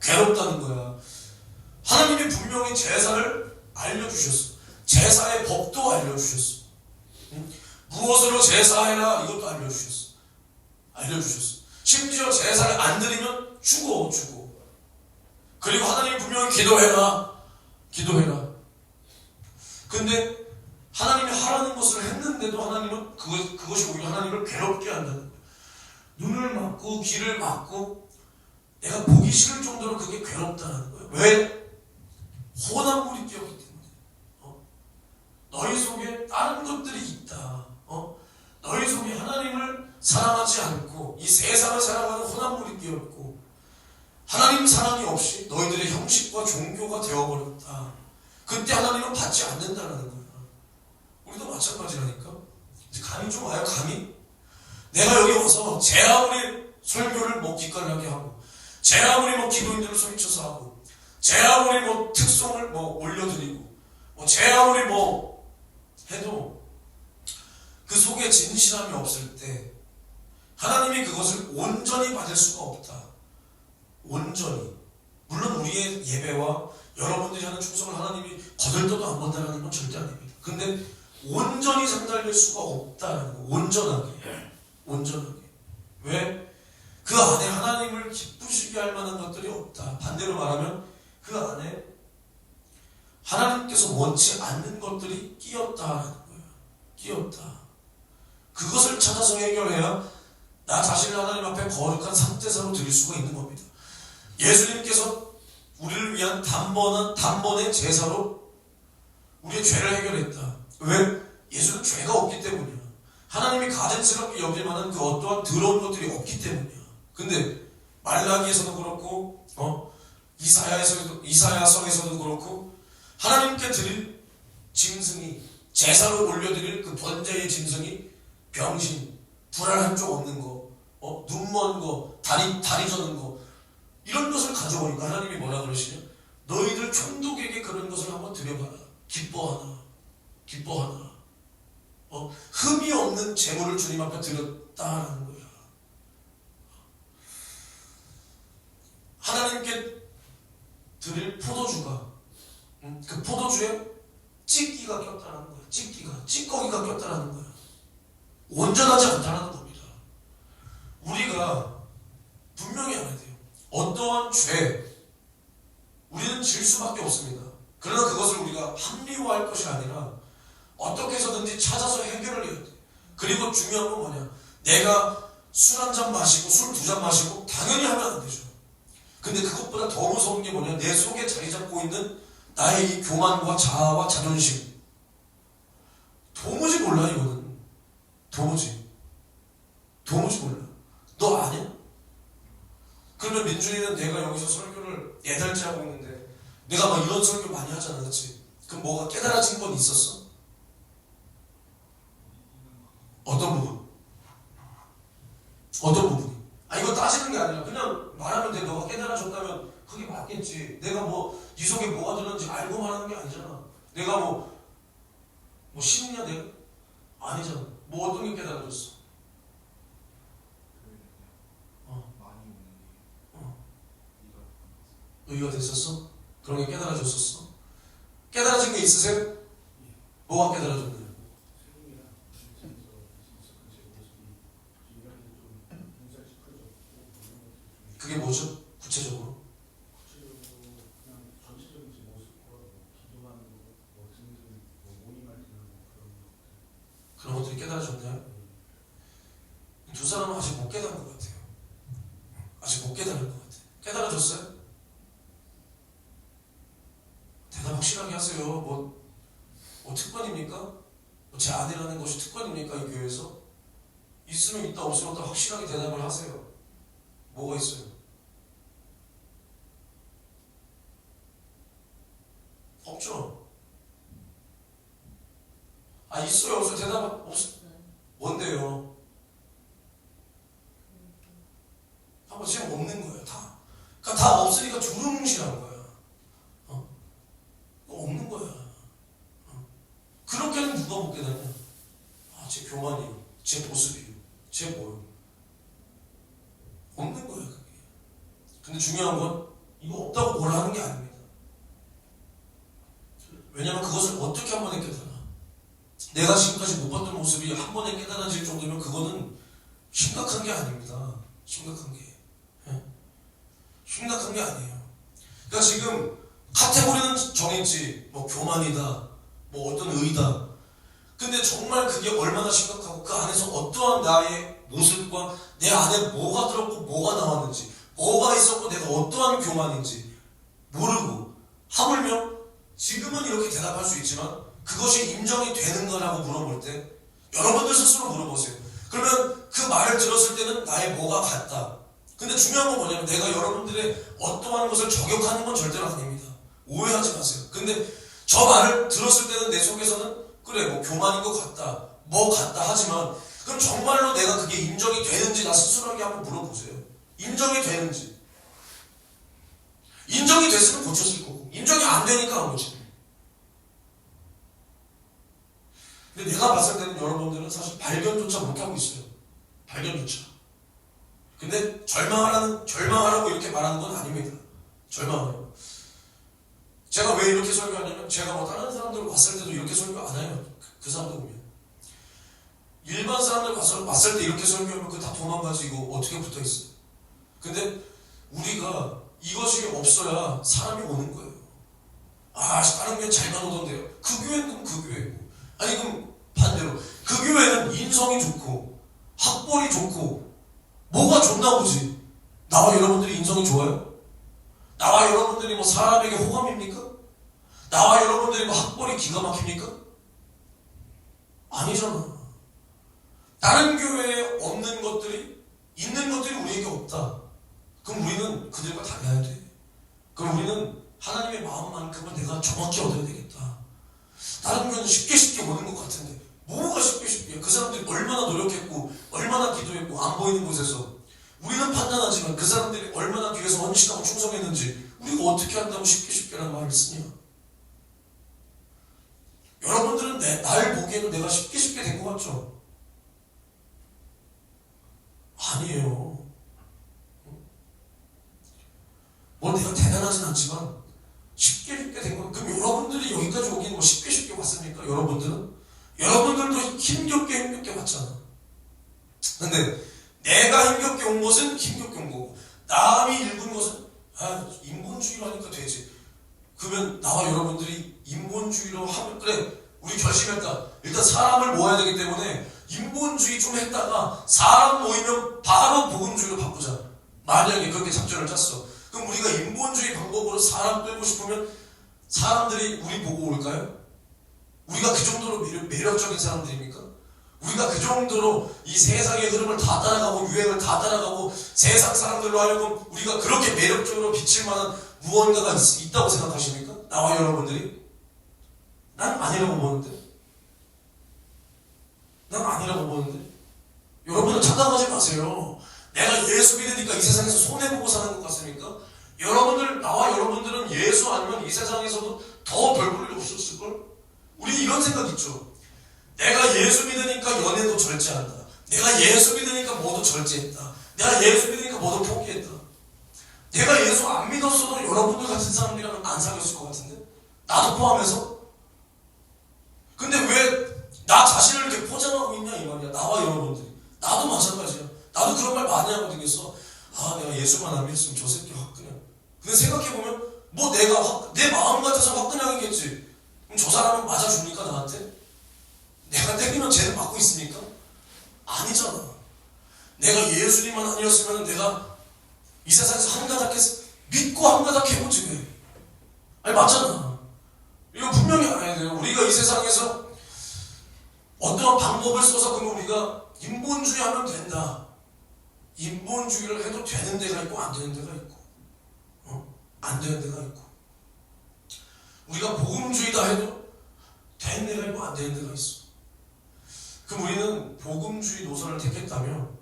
괴롭다는 거야. 하나님이 분명히 제사를 알려주셨어. 제사의 법도 알려주셨어. 무엇으로 제사해라 이것도 알려주셨어. 심지어 제사를 안 드리면 죽어. 그리고 하나님 분명히 기도해라. 근데 하나님이 하라는 것을 했는데도 하나님은 그것이 오히려 하나님을 괴롭게 한다는 거예요. 눈을 막고 귀를 막고 내가 보기 싫을 정도로 그게 괴롭다는 거예요. 왜? 혼합물이 끼었기 때문에. 너희 속에 다른 것들이 있다. 너희 속에 하나님을 사랑하지 않고 이 세상을 사랑하는 혼합물이 끼었고 하나님 사랑이 없이 너희들의 형식과 종교가 되어버렸다. 그때 하나님은 받지 않는다는 거야. 우리도 마찬가지라니까. 감이 좀 와요, 감이? 내가 여기 와서 제 아무리 설교를 기깔나게 하고 제 아무리 기도인들을 소리쳐서 하고 제 아무리 뭐 특송을 뭐 올려드리고 제 아무리 뭐 해도 그 속에 진실함이 없을 때 하나님이 그것을 온전히 받을 수가 없다. 온전히. 물론 우리의 예배와 여러분들이 하는 충성을 하나님이 거들떠도 안 본다는 건 절대 아닙니다. 근데 온전히 상달될 수가 없다는 거. 온전하게. 왜? 그 안에 하나님을 기쁘시게 할 만한 것들이 없다. 반대로 말하면 그 안에 하나님께서 원치 않는 것들이 끼었다라는 거예요. 끼었다. 그것을 찾아서 해결해야 나 자신을 하나님 앞에 거룩한 상태사로 드릴 수가 있는 겁니다. 예수님께서 우리를 위한 단번의 제사로 우리의 죄를 해결했다. 왜? 예수는 죄가 없기 때문이야. 하나님이 가증스럽게 여길 만한 그 어떠한 더러운 것들이 없기 때문이야. 근데 말라기에서도 그렇고 이사야서에서도 그렇고 하나님께 드릴 짐승이 제사로 올려드릴 그 번제의 짐승이 병신, 불알 한쪽 없는 거, 눈 먼 거, 다리 저는 거 이런 것을 가져오니까 하나님이 뭐라 그러시냐? 너희들 총독에게 그런 것을 한번 드려봐라. 기뻐하나. 흠이 없는 재물을 주님 앞에 드렸다라는 거야. 하나님께 드릴 포도주가 그 포도주에 찌기가 꼈다라는 거야. 찌꺼기가 꼈다라는 거야. 온전하지 않다라는 겁니다. 우리가 분명히 알아야 돼요. 어떠한 죄 우리는 질 수밖에 없습니다. 그러나 그것을 우리가 합리화할 것이 아니라 어떻게 해서든지 찾아서 해결을 해야 돼. 그리고 중요한 건 뭐냐? 내가 술 한 잔 마시고 술 두 잔 마시고 당연히 하면 안 되죠. 근데 그것보다 더 무서운 게 뭐냐? 내 속에 자리 잡고 있는 나의 이 교만과 자아와 자존심. 도무지 몰라 이거는. 도무지 몰라. 너 아냐? 그러면 민준이는 내가 여기서 설교를 4달째 하고 있는데 내가 막 이런 설교 많이 하잖아, 그렇지? 그럼 뭐가 깨달아진 건 있었어? 어떤 부분이? 이거 따지는 게 아니라 그냥 말하면 돼. 너가 깨달아졌다면 그게 맞겠지. 내가 네 속에 뭐가 들었는지 알고 말하는 게 아니잖아. 내가 신이냐 내가? 아니잖아. 어떤 게 깨달아졌어? 의가 됐었어? 그런 게 깨달아졌었어? 깨달아진 게 있으세요? 뭐가 깨달아졌나요? 그게 뭐죠? 구체적으로? 그냥 전체적인 제 모습과 기도하는 거, 등등 모임할 때는 그런 것들이 깨달아졌나요? 두 사람은 아직 못 깨달은 것 같아요. 아직 못 깨달은 것 같아요. 깨달아졌어요? 대답 확실하게 하세요. 특권입니까? 제 아내라는 것이 특권입니까? 이 교회에서? 있으면 있다, 없으면 없다 확실하게 대답을 하세요. 뭐가 있어요? 없죠? 있어요, 없어요? 대답 없어요? 뭔데요? 지금 없는 거예요, 다. 그러니까 다 없으니까 주름뭉실한 거야. 없는 거야. 그렇게는 누가 못 깨닫냐? 제 교만이요, 제 모습이요, 제 뭐요? 없는 거야, 그게. 근데 중요한 건 이거 없다고 뭐라 하는 게 아닙니다. 왜냐면 그것을 어떻게 한 번에 깨달아? 내가 지금까지 못 봤던 모습이 한 번에 깨달아질 정도면 그거는 심각한 게 아닙니다. 심각한 게 아니에요. 그러니까 지금 카테고리는 정했지. 교만이다, 어떤 의다. 근데 정말 그게 얼마나 심각하고 그 안에서 어떠한 나의 모습과 내 안에 뭐가 들었고 뭐가 나왔는지, 뭐가 있었고 내가 어떠한 교만인지 모르고, 하물며 지금은 이렇게 대답할 수 있지만 그것이 인정이 되는가라고 물어볼 때 여러분들 스스로 물어보세요. 그러면 그 말을 들었을 때는 나의 뭐가 같다. 근데 중요한 건 뭐냐면 내가 여러분들의 어떠한 것을 저격하는 건 절대로 아닙니다. 오해하지 마세요. 근데 저 말을 들었을 때는 내 속에서는 그래, 교만인 것 같다, 같다 하지만 그럼 정말로 내가 그게 인정이 되는지 나 스스로에게 한번 물어보세요. 인정이 되는지. 인정이 됐으면 고쳤을 거고 인정이 안 되니까 한 거지. 근데 내가 봤을 때는 여러분들은 사실 발견조차 못하고 있어요. 발견조차. 근데 절망하라고 이렇게 말하는 건 아닙니다. 절망하라고. 제가 왜 이렇게 설교하냐면 제가 뭐 다른 사람들 왔을 때도 이렇게 설교 안 해요. 그 사람들 보면. 일반 사람들 왔을 때 이렇게 설교하면 그 다 도망가지 이거 어떻게 붙어 있어. 근데 우리가 이것이 없어야 사람이 오는 거예요. 아, 다른 교회 잘 가놓던데요. 그 교회는 그 교회고. 아니 그럼 반대로 그 교회는 인성이 좋고 학벌이 좋고 뭐가 좋나 보지. 나와 여러분들이 인성이 좋아요? 나와 여러분들이 뭐 사람에게 호감입니까? 나와 여러분들이 뭐 학벌이 기가 막힙니까? 아니잖아. 다른 교회에 없는 것들이 있는 것들이 우리에게 없다. 그럼 우리는 그들과 달라야 돼. 그럼 우리는 하나님의 마음만큼은 내가 정확히 얻어야 되겠다. 다른 교회는 쉽게 오는 것 같은데 뭐가 쉽게 그 사람들이 얼마나 노력했고 얼마나 기도했고 안 보이는 곳에서 우리는 판단하지만 그 사람들이 얼마나 뒤에서 헌신하고 충성했는지 우리가 어떻게 한다고 쉽게라는 말을 쓰냐. 여러분들은 날 보기에는 내가 쉽게 된 것 같죠? 아니에요. 뭐 내가 대단하진 않지만 쉽게 된 거. 그럼 여러분들이 여기까지 오긴 뭐 쉽게 왔습니까? 여러분들도 힘겹게 왔잖아. 근데 내가 힘겹게 온 것은 힘겹게 온 거고 남이 읽은 것은 인본주의로 하니까 되지. 그러면 나와 여러분들이 인본주의로 하면 그래 우리 결심했다. 일단 사람을 모아야 되기 때문에 인본주의 좀 했다가 사람 모이면 바로 복음주의로 바꾸자. 만약에 그렇게 작전을 짰어. 그럼 우리가 인본주의 방법으로 사람 끌고 싶으면 사람들이 우리 보고 올까요? 우리가 그 정도로 매력적인 사람들입니까? 우리가 그 정도로 이 세상의 흐름을 다 따라가고 유행을 다 따라가고 세상 사람들로 하여금 우리가 그렇게 매력적으로 비칠 만한 무언가가 있다고 생각하십니까? 나와 여러분들이? 난 아니라고 보는데. 여러분은 착각하지 마세요. 내가 예수 믿으니까 이 세상에서 손해보고 사는 것 같습니까? 나와 여러분들은 예수 아니면 이 세상에서도 더 별 볼 일 없었을걸? 우리 이런 생각 있죠. 내가 예수 믿으니까 연애도 절제한다. 내가 예수 믿으니까 뭐도 절제했다. 내가 예수 믿으니까 뭐도 포기했다. 내가 예수 안 믿었어도 여러분들 같은 사람들이랑은 안 사귀었을 것 같은데? 나도 포함해서? 근데 왜 나 자신을 이렇게 포장하고 있냐 이 말이야. 나와 여러분들이. 나도 마찬가지야. 나도 그런 말 많이 하고 다녔어. 내가 예수만 안 믿었으면 저 새끼 화끈해. 근데 생각해보면 뭐 내 마음 같아서 화끈하겠지. 그럼 저 사람은 맞아줍니까 나한테? 내가 때리면 쟤는 맞고 있습니까? 아니잖아. 내가 예수님만 아니었으면 내가 이 세상에서 믿고 한가닥 해보지 왜. 아니 맞잖아. 이거 분명히 알아야 돼요. 우리가 이 세상에서 어떤 방법을 써서 그러면 우리가 인본주의 하면 된다. 인본주의를 해도 되는 데가 있고 안 되는 데가 있고 안 되는 데가 있고 우리가 복음주의다 해도 되는 데가 있고 안 되는 데가 있어. 그럼 우리는 복음주의 노선을 택했다면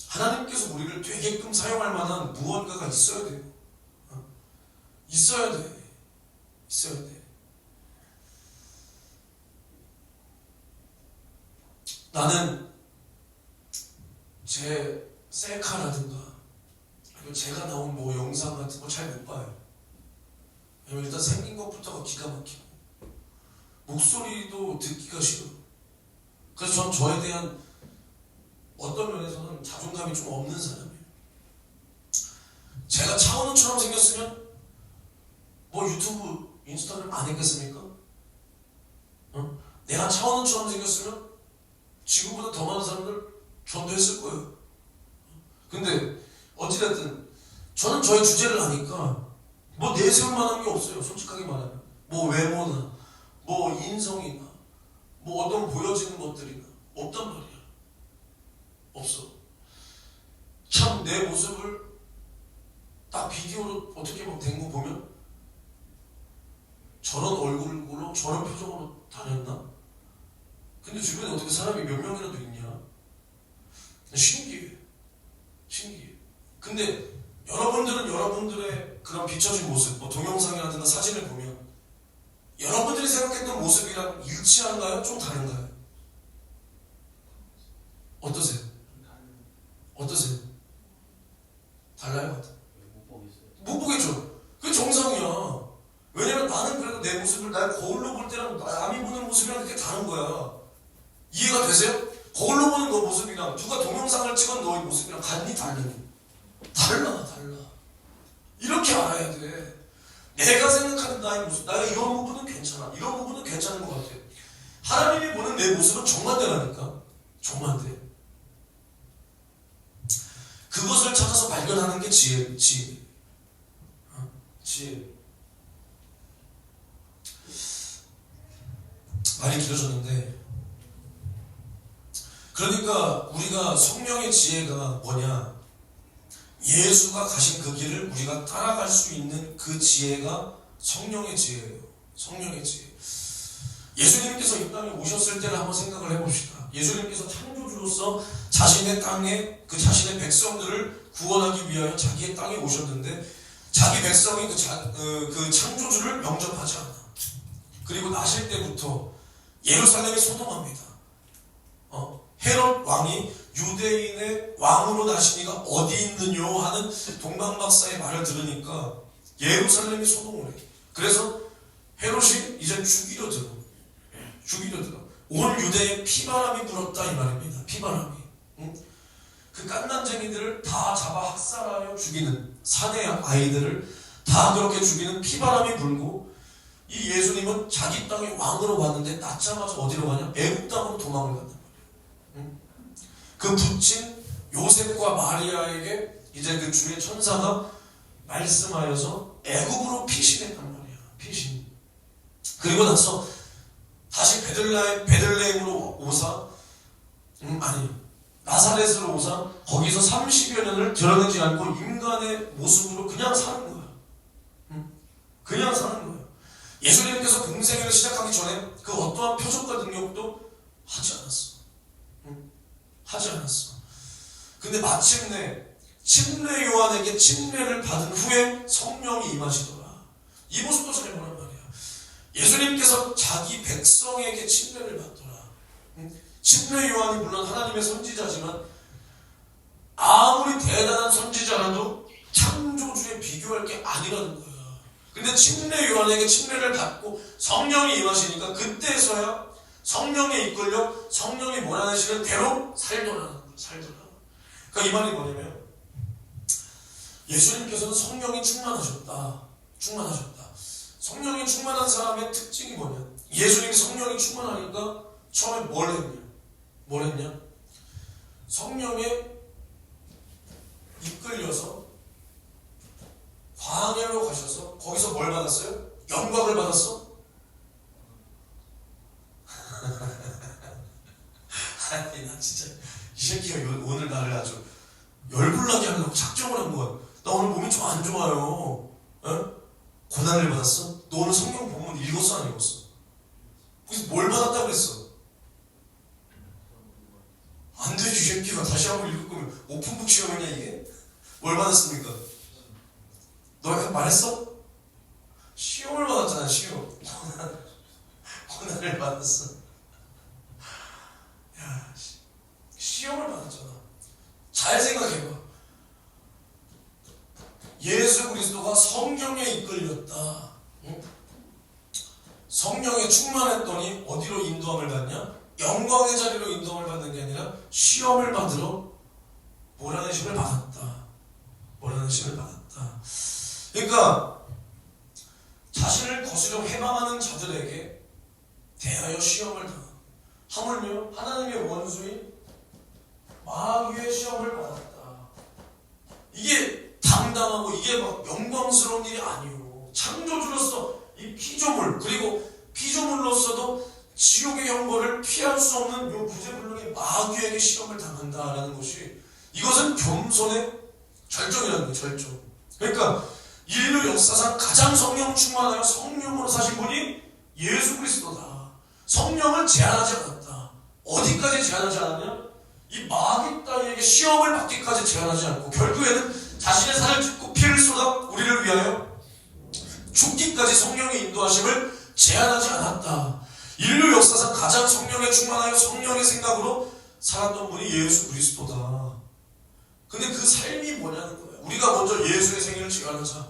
하나님께서 우리를 되게끔 사용할 만한 무언가가 있어야 돼요. 있어야 돼. 나는 제 셀카라든가 아니면 제가 나온 뭐 영상 같은 거 잘 못 봐요. 왜냐면 일단 생긴 것부터가 기가 막히고 목소리도 듣기가 싫어. 그래서 전 저에 대한 어떤 면에서는 자존감이 좀 없는 사람이에요. 제가 차은우처럼 생겼으면 뭐 유튜브, 인스타그램 안 했겠습니까? 내가 차은우처럼 생겼으면 지금보다 더 많은 사람들 전도했을 거예요. 근데 어찌됐든 저는 저의 주제를 하니까 뭐 내세울 만한 게 없어요. 솔직하게 말하면 뭐 외모나 뭐 인성이나 뭐 어떤 보여지는 것들이나 없단 말이야. 없어. 참 내 모습을 딱 비디오로 어떻게 막 된 거 보면 저런 얼굴로 저런 표정으로 다녔나? 근데 주변에 어떻게 사람이 몇 명이라도 있냐? 신기해. 근데 여러분들은 여러분들의 그런 비춰진 모습, 뭐 동영상이라든가 사진을 보면 여러분들이 생각했던 모습이랑 일치한가요? 좀 다른가요? 어떠세요? 어떠세요? 달라요? 못 보겠어요. 못 보겠죠? 그게 정상이야. 왜냐면 나는 그래도 내 모습을 날 거울로 볼 때랑 남이 보는 모습이랑 그렇게 다른 거야. 이해가 되세요? 거울로 보는 너 모습이랑 누가 동영상을 찍은 너의 모습이랑 같니 다르니? 달라. 이렇게 알아야 돼. 내가 생각하는 나의 모습, 나가 이런 부분은 괜찮아, 이런 부분은 괜찮은 것 같아. 하나님이 보는 내 모습은 정반대라니까. 정반대. 그것을 찾아서 발견하는 게 지혜. 말이 길어졌는데, 그러니까 우리가 성령의 지혜가 뭐냐? 예수가 가신 그 길을 우리가 따라갈 수 있는 그 지혜가 성령의 지혜예요. 성령의 지혜. 예수님께서 이 땅에 오셨을 때를 한번 생각을 해봅시다. 예수님께서 창조주로서 자신의 땅에 그 자신의 백성들을 구원하기 위하여 자기의 땅에 오셨는데 자기 백성이 그 창조주를 영접하지 않아. 그리고 나실 때부터 예루살렘이 소동합니다. 헤롯 왕이 유대인의 왕으로 나시니가 어디 있느뇨 하는 동방박사의 말을 들으니까 예루살렘이 소동을 해. 그래서 헤롯이 이제 죽이려 들어. 온 유대에 피바람이 불었다 이 말입니다. 피바람이. 그 깐난쟁이들을 다 잡아 학살하여 죽이는, 사내 아이들을 다 그렇게 죽이는 피바람이 불고, 이 예수님은 자기 땅에 왕으로 왔는데 낳자마자 어디로 가냐? 애굽 땅으로 도망을 간단 말이에요. 그 붙인 요셉과 마리아에게 이제 그 주의 천사가 말씀하여서 애굽으로 피신했단 말이야. 피신. 그리고 나서 다시 베들레헴으로 오사, 나사렛으로 오사 거기서 30여 년을 드러내지 않고 인간의 모습으로 그냥 사는 거야. 그냥 사는 거야. 예수님께서 공생애를 시작하기 전에 그 어떠한 표적과 능력도 하지 않았어. 근데 마침내 침례 요한에게 침례를 받은 후에 성령이 임하시더라. 이 모습도 잘 보란 말이야. 예수님께서 자기 백성에게 침례를 받더라. 침례 요한이 물론 하나님의 선지자지만 아무리 대단한 선지자라도 창조주에 비교할 게 아니라는 거야. 근데 침례 요한에게 침례를 받고 성령이 임하시니까 그때서야 성령에 이끌려 성령이 몰아내시는 대로 살더라는 거야. 그러니까 이 말이 뭐냐면 예수님께서는 성령이 충만하셨다. 성령이 충만한 사람의 특징이 뭐냐? 예수님이 성령이 충만하니까 처음에 뭘 했냐? 성령에 이끌려서 광야로 가셔서 거기서 뭘 받았어요? 영광을 받았어? 아니 나 진짜 이 새끼가 오늘 나를 아주 열불나게 하려고 작정을 한 거야. 나 오늘 몸이 좀 안 좋아요. 고난을 받았어? 너 오늘 성경 본문 읽었어 안 읽었어? 그래서 뭘 받았다고 그랬어? 안 되지 이 새끼가. 다시 한번 읽을 거면 오픈북 시험이냐 이게? 뭘 받았습니까? 너가 말했어? 시험을 받았잖아. 시험. 고난을 받았어. 야, 시험을 받았잖아. 잘 생각해봐. 예수 그리스도가 성령에 이끌렸다. 응? 성령에 충만했더니 어디로 인도함을 받냐? 영광의 자리로 인도함을 받는 게 아니라 시험을 받으러 몰아내심을 받았다. 그러니까 자신을 거스려 회방하는 자들에게 대하여 시험을 당한, 하물며 하나님의 원수인 마귀의 시험을 받았다. 이게 당당하고 이게 막 영광스러운 일이 아니오. 창조주로서 이 피조물, 그리고 피조물로서도 지옥의 형벌을 피할 수 없는 요 구제불능의 마귀에게 시험을 당한다라는 것이, 이것은 겸손의 절정이라는 거예요. 절정. 그러니까 인류 역사상 가장 성령 충만하여 성령으로 사신 분이 예수 그리스도다. 성령을 제한하지 않았다. 어디까지 제한하지 않았냐? 이 마귀 따위에게 시험을 받기까지 제한하지 않고 결국에는 자신의 살을 찢고 또 피를 쏟아 우리를 위하여 죽기까지 성령의 인도하심을 제한하지 않았다. 인류 역사상 가장 성령에 충만하여 성령의 생각으로 살았던 분이 예수 그리스도다. 근데 그 삶이 뭐냐는 거야. 우리가 먼저 예수의 생일을 제한하자.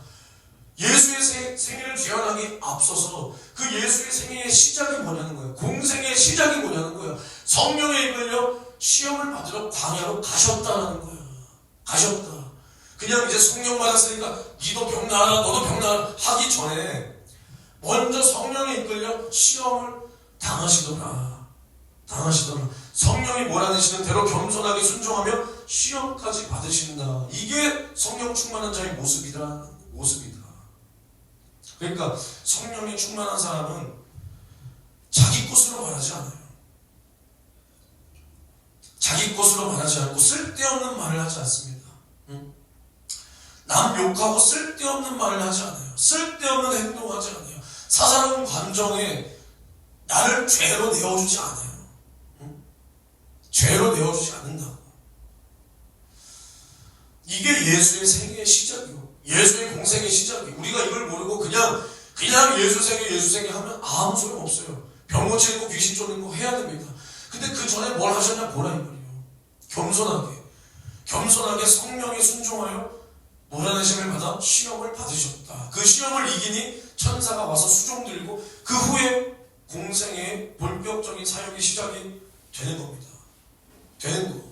예수의 생일을 제한하기 앞서서 그 예수의 생일의 시작이 뭐냐는 거야. 공생의 시작이 뭐냐는 거야. 성령에 이끌려 시험을 받으러 광야로 가셨다는 거야. 가셨다. 그냥 이제 성령 받았으니까 니도 병 나아라 너도 병 나아라 하기 전에 먼저 성령에 이끌려 시험을 당하시더라. 성령이 몰아내시는 대로 겸손하게 순종하며 시험까지 받으신다. 이게 성령 충만한 자의 모습이다. 그러니까 성령이 충만한 사람은 자기 것으로 말하지 않아요. 자기 것으로 말하지 않고 쓸데없는 말을 하지 않습니다. 남 욕하고 쓸데없는 말을 하지 않아요. 쓸데없는 행동하지 않아요. 사사로운 감정에 나를 죄로 내어주지 않아요. 죄로 내어주지 않는다고. 이게 예수의 생애의 시작이고 예수의 공생의 시작이에요. 우리가 이걸 모르고 그냥 예수 생애 하면 아무 소용 없어요. 병 고치는 거 귀신 쫓는 거 해야 됩니다. 근데 그 전에 뭘 하셨냐 보라 이 말이에요. 겸손하게 성령에 순종하여 몰아내심을 받아 시험을 받으셨다. 그 시험을 이기니 천사가 와서 수종 들고 그 후에 공생의 본격적인 사역이 시작이 되는 겁니다. 되는 거.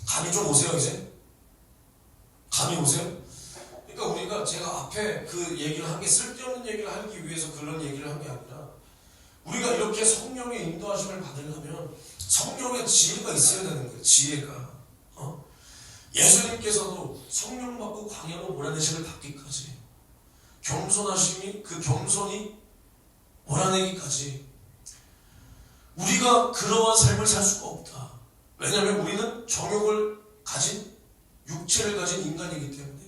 감이 좀 오세요 이제? 감이 오세요? 그러니까 우리가 제가 앞에 그 얘기를 한 게 쓸데없는 얘기를 하기 위해서 그런 얘기를 한 게 아니라 우리가 이렇게 성령의 인도하심을 받으려면 성령의 지혜가 있어야 되는 거예요. 지혜가. 예수님께서도 성령 받고 광야로 몰아내심을 받기까지 겸손하심이 그 겸손이 몰아내기까지 우리가 그러한 삶을 살 수가 없다. 왜냐하면 우리는 정욕을 가진 육체를 가진 인간이기 때문에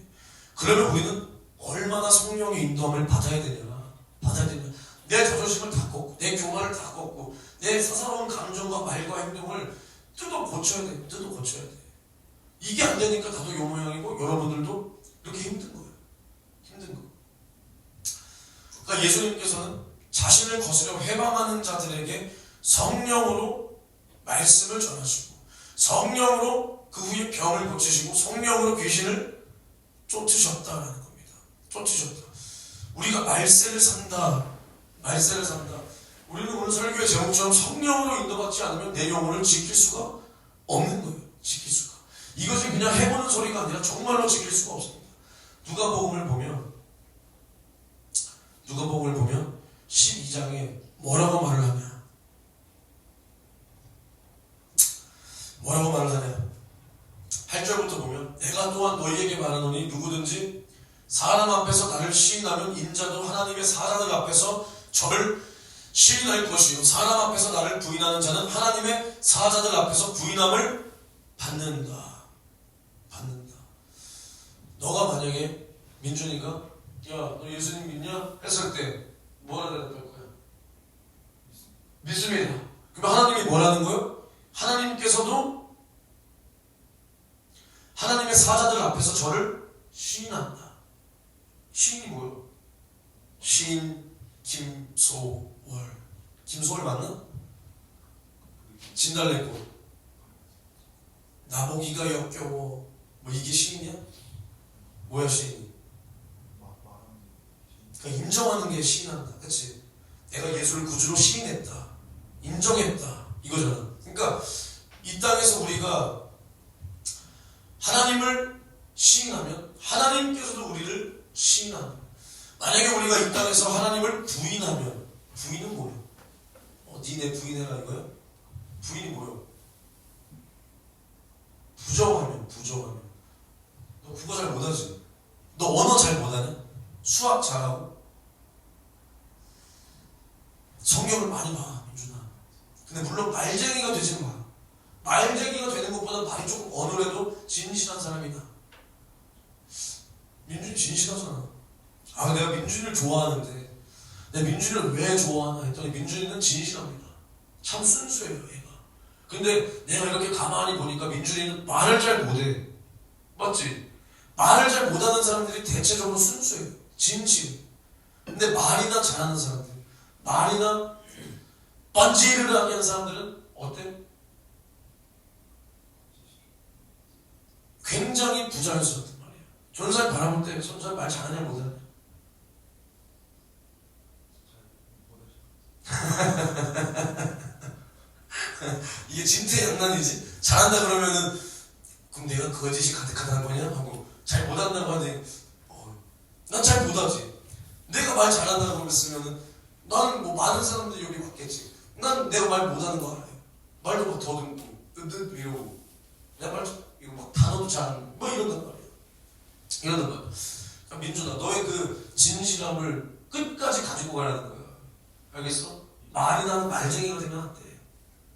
그러면 우리는 얼마나 성령의 인도함을 받아야 되냐. 내 자존심을 다 꺾고 내 교만을 다 꺾고 내 사사로운 감정과 말과 행동을 뜯어 고쳐야 돼. 이게 안 되니까 나도 요 모양이고 여러분들도 이렇게 힘든 거예요. 그러니까 예수님께서는 자신을 거스려 해방하는 자들에게 성령으로 말씀을 전하시고 성령으로 그 후에 병을 고치시고 성령으로 귀신을 쫓으셨다라는 겁니다. 우리가 말세를 산다. 우리는 오늘 설교의 제목처럼 성령으로 인도받지 않으면 내 영혼을 지킬 수가 없는 거예요. 이것이 그냥 해보는 소리가 아니라 정말로 지킬 수가 없습니다. 누가복음을 보면 12장에 뭐라고 말을 하냐? 8절부터 보면 내가 또한 너희에게 말하노니 누구든지 사람 앞에서 나를 시인하면 인자도 하나님의 사자들 앞에서 저를 시인할 것이요 사람 앞에서 나를 부인하는 자는 하나님의 사자들 앞에서 부인함을 받는다. 너가 만약에 민준이가 야 너 예수님 믿냐? 했을 때 뭐라 대답할 거야? 믿습니다. 그럼 하나님이 뭐라는 거예요? 하나님께서도 하나님의 사자들 앞에서 저를 시인한다. 시인이 뭐예요? 시인 김소월. 김소월 맞나? 진달래꽃. 나보기가 역겨워. 뭐 이게 시인이야? 뭐야 시인이? 그러니까 인정하는 게 시인한다. 그치? 내가 예수를 구주로 시인했다. 인정했다. 이거잖아. 그러니까 이 땅에서 우리가 하나님을 시인하면 하나님께서도 우리를 시인한다. 만약에 우리가 이 땅에서 하나님을 부인하면 부인은 뭐예요? 니네 부인해라 이거야? 부인이 뭐예요? 부정하면 너 국어 잘 못하지? 너 언어 잘 못하냐? 수학 잘하고? 성경을 많이 봐 민준아. 근데 물론 말쟁이가 되지는 마. 말쟁이가 되는 것보다 말이 조금 어눌해도 진실한 사람이다. 민준이 진실하잖아. 내가 민준이를 좋아하는데 내가 민준이를 왜 좋아하나 했더니 민준이는 진실합니다. 참 순수해요 얘가. 근데 내가 이렇게 가만히 보니까 민준이는 말을 잘 못해. 맞지? 말을 잘 못하는 사람들이 대체적으로 순수해요. 진지해요. 근데 말이나 잘하는 사람들, 말이나 번지르르하게 하는 사람들은 어때? 굉장히 부자연스럽단 말이에요. 저런 사람 바라볼 때 저런 사람 말 잘하냐 못하냐? 이게 진퇴양난이지. 잘한다 그러면은 그럼 내가 거짓이 가득하다는 거냐 하고, 잘 못한다고 하니 난 잘 못하지. 내가 말 잘한다고 그랬으면은 나는 뭐 많은 사람들이 여기 왔겠지. 난 내가 말 못하는 거 알아요. 말도 막 더듬고 뜬뜬 이러고, 내가 말 이거 막 단어도 잘 뭐 이런단 말이야. 이런단 말이야. 그러니까 민준아, 너의 그 진실함을 끝까지 가지고 가라는 거야. 알겠어? 말이 나는 말쟁이가 되면 안 돼.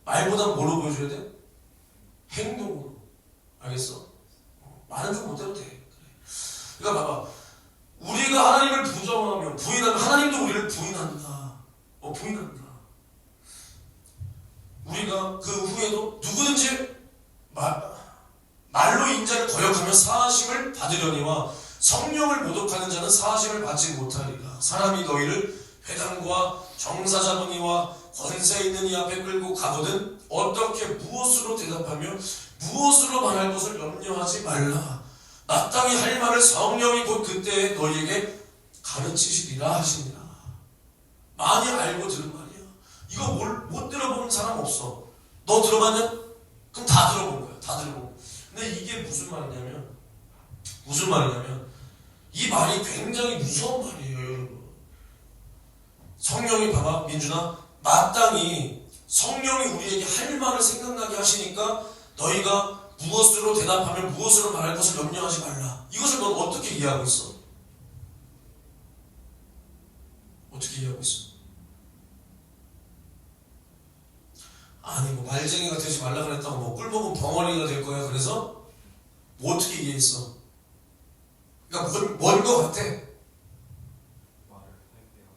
말보다 뭘로 보여줘야 돼? 행동으로. 알겠어? 말은 좀 못해도 돼. 그래. 그러니까 봐봐. 우리가 하나님을 부정하면, 부인하면 하나님도 우리를 부인한다. 부인한다. 우리가 그 후에도 누구든지 말로 인자를 거역하며 사하심을 받으려니와 성령을 모독하는 자는 사하심을 받지 못하리라. 사람이 너희를 회당과 정사자분이와 권세 있는 이 앞에 끌고 가거든 어떻게 무엇으로 대답하며 무엇으로 말할 것을 염려하지 말라. 마땅히 할 말을 성령이 곧 그때에 너희에게 가르치시리라 하시니라. 많이 알고 들은 말이야. 이거 못 들어본 사람 없어. 너 들어봤냐? 그럼 다 들어본 거야. 다 들어본 거야. 근데 이게 무슨 말이냐면 이 말이 굉장히 무서운 말이에요, 여러분. 성령이 봐봐, 민준아, 마땅히 성령이 우리에게 할 말을 생각나게 하시니까 너희가 무엇으로 대답하면 무엇으로 말할 것을 염려하지 말라. 이것을 넌 어떻게 이해하고 있어? 어떻게 이해하고 있어? 아니 뭐 말쟁이가 되지 말라 그랬다고 뭐 꿀먹은 벙어리가 될 거야. 그래서 뭐 어떻게 이해했어? 그러니까 뭔 거 같아? 말을 할 때요.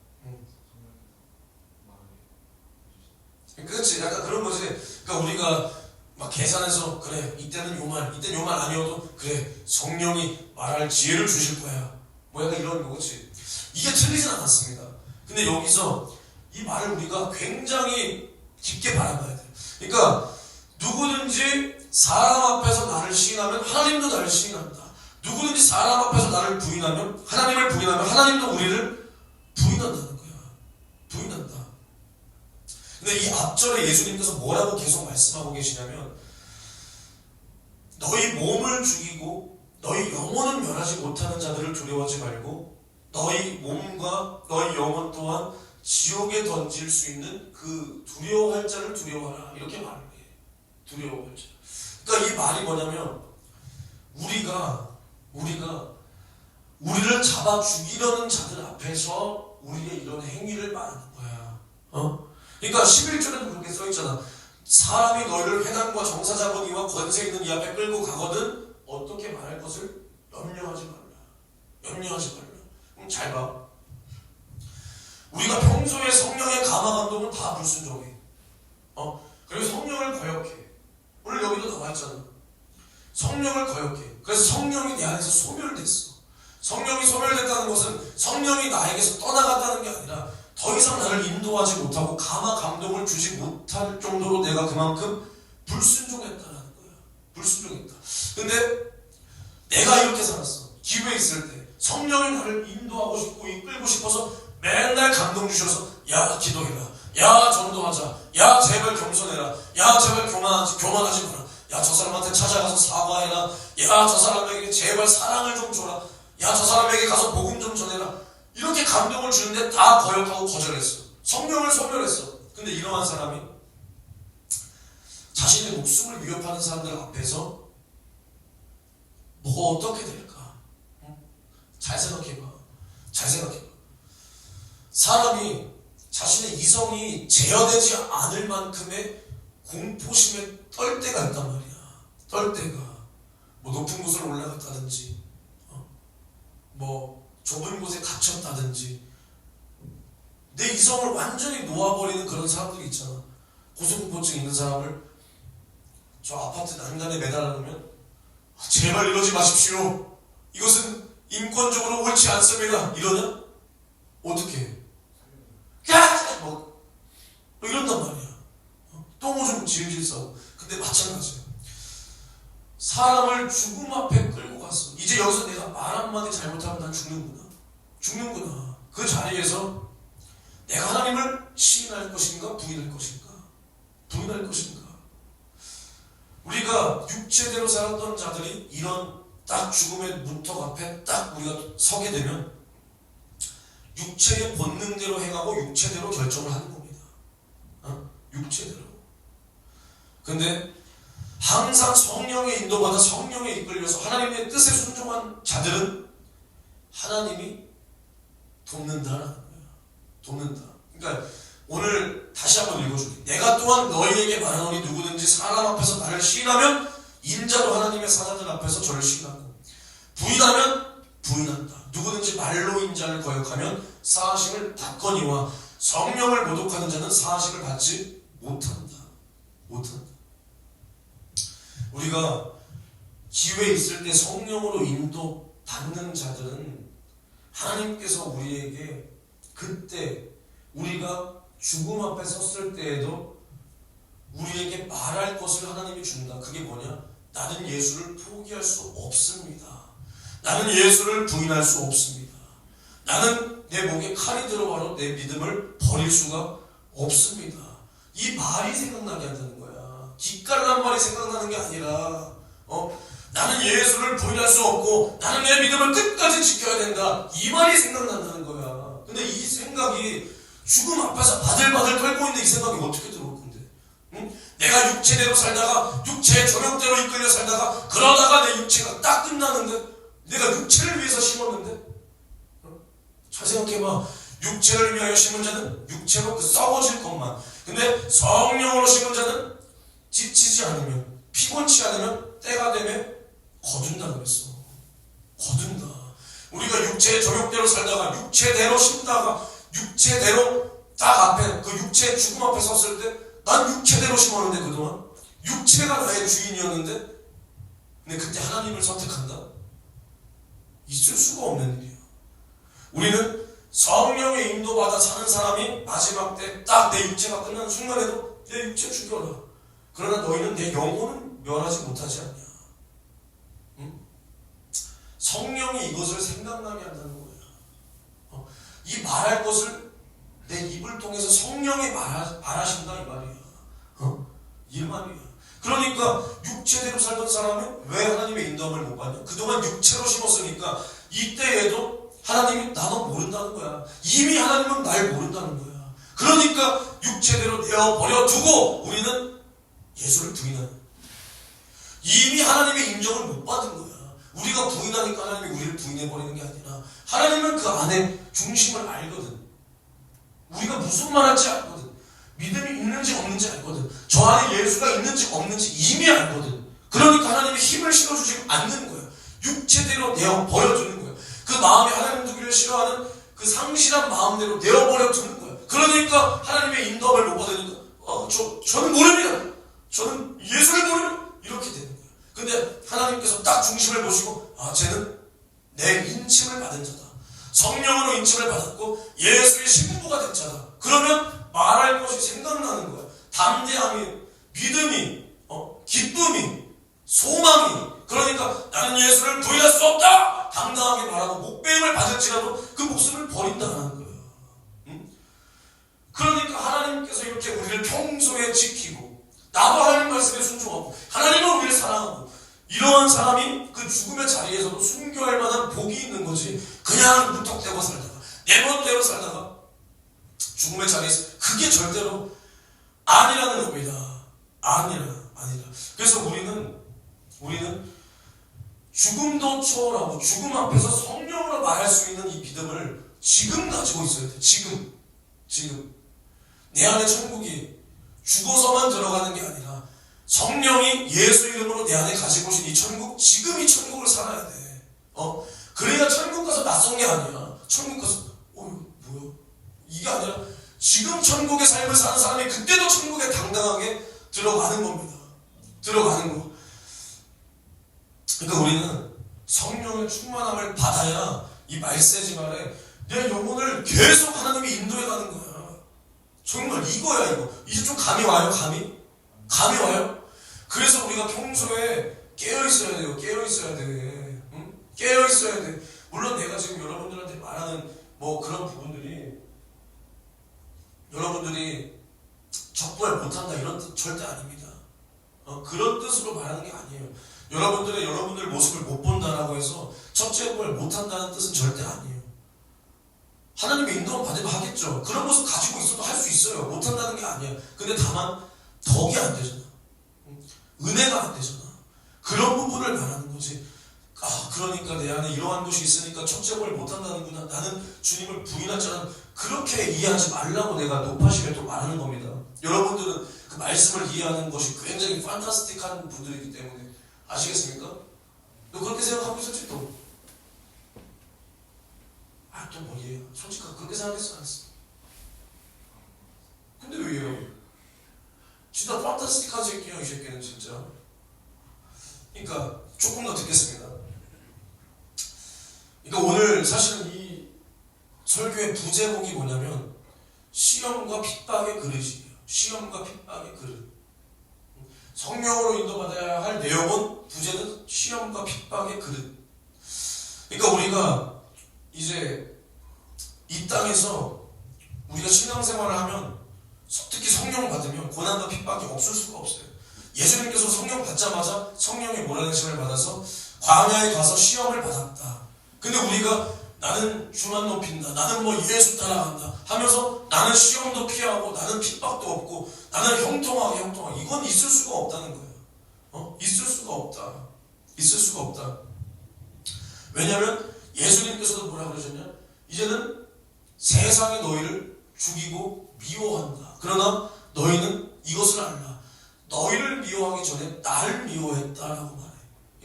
말을 그렇지. 약간 그런 거지. 그러니까 우리가 막 계산해서 그래 이때는 요 말, 이때는 요 말 아니어도 그래 성령이 말할 지혜를 주실 거야. 뭐 약간 이런 거지. 이게 틀리진 않았습니다. 근데 여기서 이 말을 우리가 굉장히 깊게 바라봐야 돼. 그러니까 누구든지 사람 앞에서 나를 시인하면 하나님도 나를 시인한다. 누구든지 사람 앞에서 나를 부인하면, 하나님을 부인하면 하나님도 우리를 부인한다는 거야. 부인한다. 근데 이 앞절에 예수님께서 뭐라고 계속 말씀하고 계시냐면 너희 몸을 죽이고 너희 영혼을 멸하지 못하는 자들을 두려워하지 말고 너희 몸과 너희 영혼 또한 지옥에 던질 수 있는 그 두려워할 자를 두려워하라. 이렇게 말을 해. 두려워할 자. 그러니까 이 말이 뭐냐면 우리를 잡아 죽이려는 자들 앞에서 우리의 이런 행위를 말하는 거야. 그러니까 11절에도 그렇게 써있잖아. 사람이 너희를 회당과 정사자분이와 권세 있는 이 앞에 끌고 가거든 어떻게 말할 것을 염려하지 말라. 염려하지 말라. 그럼 잘 봐. 우리가 평소에 성령의 감화 감동은 다 불순종해. 그리고 성령을 거역해. 오늘 여기도 나와 있잖아. 성령을 거역해. 그래서 성령이 내 안에서 소멸됐어. 성령이 소멸됐다는 것은 성령이 나에게서 떠나갔다는 게 아니라 더 이상 나를 인도하지 못하고 감화 감동을 주지 못할 정도로 내가 그만큼 불순종했다는 거야. 불순종했다. 근데 내가 이렇게 살았어. 기회에 있을 때 성령이 나를 인도하고 싶고 이끌고 싶어서 맨날 감동 주셔서 야 기도해라, 야 전도하자, 야 제발 겸손해라, 야 제발 교만하지 마라, 야 저 사람한테 찾아가서 사과해라, 야 저 사람에게 제발 사랑을 좀 줘라, 야 저 사람에게 가서 복음 좀 전해라. 이렇게 감동을 주는데 다 거역하고 거절했어. 성령을 소멸했어. 근데 이러한 사람이 자신의 목숨을 위협하는 사람들 앞에서 뭐 어떻게 될까? 잘 생각해봐. 잘 생각해봐. 사람이 자신의 이성이 제어되지 않을 만큼의 공포심에 떨 때가 있단 말이야. 떨 때가. 뭐 높은 곳을 올라갔다든지 뭐 좁은 곳에 갇혔다든지 내 이성을 완전히 놓아버리는 그런 사람들이 있잖아. 고소공포증 있는 사람을 저 아파트 난간에 매달아 놓으면 제발 이러지 마십시오. 이것은 인권적으로 옳지 않습니다. 이러냐? 어떻게 해? 야! 뭐 이런단 말이야. 똥 오줌 질질 싸고. 근데 마찬가지야. 사람을 죽음 앞에 끌고 갔어. 이제 여기서 내가 말 한마디 잘못하면 난 죽는구나. 죽는구나. 그 자리에서 내가 하나님을 시인할 것인가 부인할 것인가? 부인할 것인가? 우리가 육체대로 살았던 자들이 이런 딱 죽음의 문턱 앞에 딱 우리가 서게 되면 육체의 본능대로 행하고 육체대로 결정을 하는 겁니다. 육체대로. 근데 항상 성령의 인도받아 성령에 이끌려서 하나님의 뜻에 순종한 자들은 하나님이 돕는다라는 거야. 돕는다. 그러니까 오늘 다시 한번 읽어줄게. 내가 또한 너희에게 말하노니 누구든지 사람 앞에서 나를 시인하면 인자도 하나님의 사자들 앞에서 저를 시인하고 부인하면 부인한다. 누구든지 말로 인자를 거역하면 사하심을 받거니와 성령을 모독하는 자는 사하심을 받지 못한다. 못한다. 우리가 기회 있을 때 성령으로 인도 받는 자들은 하나님께서 우리에게 그때 우리가 죽음 앞에 섰을 때에도 우리에게 말할 것을 하나님이 준다. 그게 뭐냐? 나는 예수를 포기할 수 없습니다. 나는 예수를 부인할 수 없습니다. 나는 내 목에 칼이 들어와도 내 믿음을 버릴 수가 없습니다. 이 말이 생각나게 한다는 거야. 기깔난 말이 생각나는 게 아니라 나는 예수를 부인할 수 없고 나는 내 믿음을 끝까지 지켜야 된다. 이 말이 생각난다는 거야. 근데 이 생각이 죽음 앞에서 바들바들 떨고 있는 이 생각이 어떻게 들어올 건데? 응? 내가 육체대로 살다가 육체의 조력대로 이끌려 살다가 그러다가 내 육체가 딱 끝나는데 내가 육체를 위해서 심었는데 잘 생각해봐. 육체를 위하여 심은 자는 육체로 썩어질 것만. 근데 성령으로 심은 자는 지치지 않으면 피곤치 않으면 때가 되면 거둔다 그랬어. 거둔다. 우리가 육체의 조력대로 살다가 육체대로 심다가 육체대로 딱 앞에 그 육체의 죽음 앞에 섰을 때 난 육체대로 심었는데 그동안 육체가 나의 주인이었는데 근데 그때 하나님을 선택한다? 있을 수가 없는 일이야. 우리는 성령의 인도받아 사는 사람이 마지막 때 딱 내 육체가 끝나는 순간에도 내 육체 죽여라. 그러나 너희는 내 영혼은 멸하지 못하지 않냐. 응? 성령이 이것을 생각나게 한다는 거야. 이 말할 것을 내 입을 통해서 성령이 말하신다 이 말이야. 이 말이야. 그러니까 육체대로 살던 사람은 왜 하나님의 인도함을 못 받냐? 그동안 육체로 심었으니까 이때에도 하나님이 나도 모른다는 거야. 이미 하나님은 날 모른다는 거야. 그러니까 육체대로 내어버려 두고 우리는 예수를 부인하는. 이미 하나님의 인정을 못 받은 거야. 우리가 부인하니까 하나님이 우리를 부인해버리는 게 아니라 하나님은 그 안에 중심을 알거든. 우리가 무슨 말 할지 알거든. 믿음이 있는지 없는지 알거든. 저 안에 예수가 있는지 없는지 이미 알거든. 그러니까 하나님이 힘을 실어주지 않는 거야. 육체대로 내어버려 두는 거야. 그 마음에 하나님 두기를 싫어하는 그 상실한 마음대로 내어버려 두는 거야. 그러니까 하나님의 인도함을 못 받으니까 저는 모릅니다. 저는 예수를 모릅니다. 이렇게 되는 거야. 근데 하나님께서 딱 중심을 보시고 쟤는 내 인침을 받은 자다. 성령으로 인침을 받았고 예수의 신부가 된 자다. 그러면 말할 것이 생각나는 거야. 담대함이, 믿음이, 기쁨이, 소망이. 그러니까 나는 예수를 부인할 수 없다. 당당하게 말하고 목배임을 받을지라도 그 목숨을 버린다는 거야. 응? 그러니까 하나님께서 이렇게 우리를 평소에 지키고 나도 하나님 말씀에 순종하고 하나님은 우리를 사랑하고 이러한 사람이 그 죽음의 자리에서도 순교할 만한 복이 있는 거지. 그냥 무턱대고 살다가 내 멋대로 살다가 죽음의 자리에서 그게 절대로 아니라는 겁니다. 아니라. 그래서 우리는 죽음도 초월하고 죽음 앞에서 성령으로 말할 수 있는 이 믿음을 지금 가지고 있어야 돼. 지금 내 안에 천국이 죽어서만 들어가는 게 아니라 성령이 예수 이름으로 내 안에 가지고 오신 이 천국, 지금 이 천국을 살아야 돼. 그래야 천국 가서 낯선 게 아니야. 천국 가서 뭐야? 이게 아니라 지금 천국의 삶을 사는 사람이 그때도 천국에 당당하게 들어가는 겁니다. 들어가는 거. 그러니까 우리는 성령의 충만함을 받아야 이 말세지 말에 내 영혼을 계속 하나님이 인도해 가는 거야. 정말 이거야 이거. 이제 좀 감이 와요? 감이 와요? 그래서 우리가 평소에 깨어 있어야 돼요. 깨어 있어야 돼. 응? 깨어 있어야 돼. 물론 내가 지금 여러분들한테 말하는 뭐 그런 부분들이 여러분들이 적부에 못한다 이런 뜻 절대 아닙니다. 그런 뜻으로 말하는 게 아니에요. 여러분들 모습을 못 본다라고 해서 첫째 부에 못한다는 뜻은 절대 아니에요. 하나님의 인도만 받으면 하겠죠. 그런 모습 가지고 있어도 할 수 있어요. 못한다는 게 아니야. 근데 다만 덕이 안 되잖아. 은혜가 안 되잖아. 그런 부분을 말하는 거지. 그러니까 내 안에 이러한 것이 있으니까 첫째 부를 못한다는구나. 나는 주님을 부인하지 않은 그렇게 이해하지 말라고 내가 높아시게 또 말하는 겁니다. 여러분들은 그 말씀을 이해하는 것이 굉장히 판타스틱한 분들이기 때문에 아시겠습니까? 너 그렇게 생각하고 있었지 또? 또 뭐예요? 솔직하게 그렇게 생각했어 안 했어? 근데 왜요? 진짜 판타스틱하지 새끼야 이 새끼는 진짜. 그러니까 조금 더 듣겠습니다. 그러니까 오늘 사실은 이 설교의 부제목이 뭐냐면 시험과 핍박의 그릇이에요. 시험과 핍박의 그릇. 성령으로 인도받아야 할 내용은 부제는 시험과 핍박의 그릇. 그러니까 우리가 이제 이 땅에서 우리가 신앙생활을 하면 특히 성령을 받으면 고난과 핍박이 없을 수가 없어요. 예수님께서 성령 받자마자 성령의 몰아내심을 받아서 광야에 가서 시험을 받았다. 근데 우리가 나는 주만 높인다, 나는 뭐 예수 따라간다 하면서 나는 시험도 피하고 나는 핍박도 없고 나는 형통하게 이건 있을 수가 없다는 거예요. 있을 수가 없다. 왜냐하면 예수님께서도 뭐라 그러셨냐? 이제는 세상이 너희를 죽이고 미워한다. 그러나 너희는 이것을 알라. 너희를 미워하기 전에 나를 미워했다라고 말해요.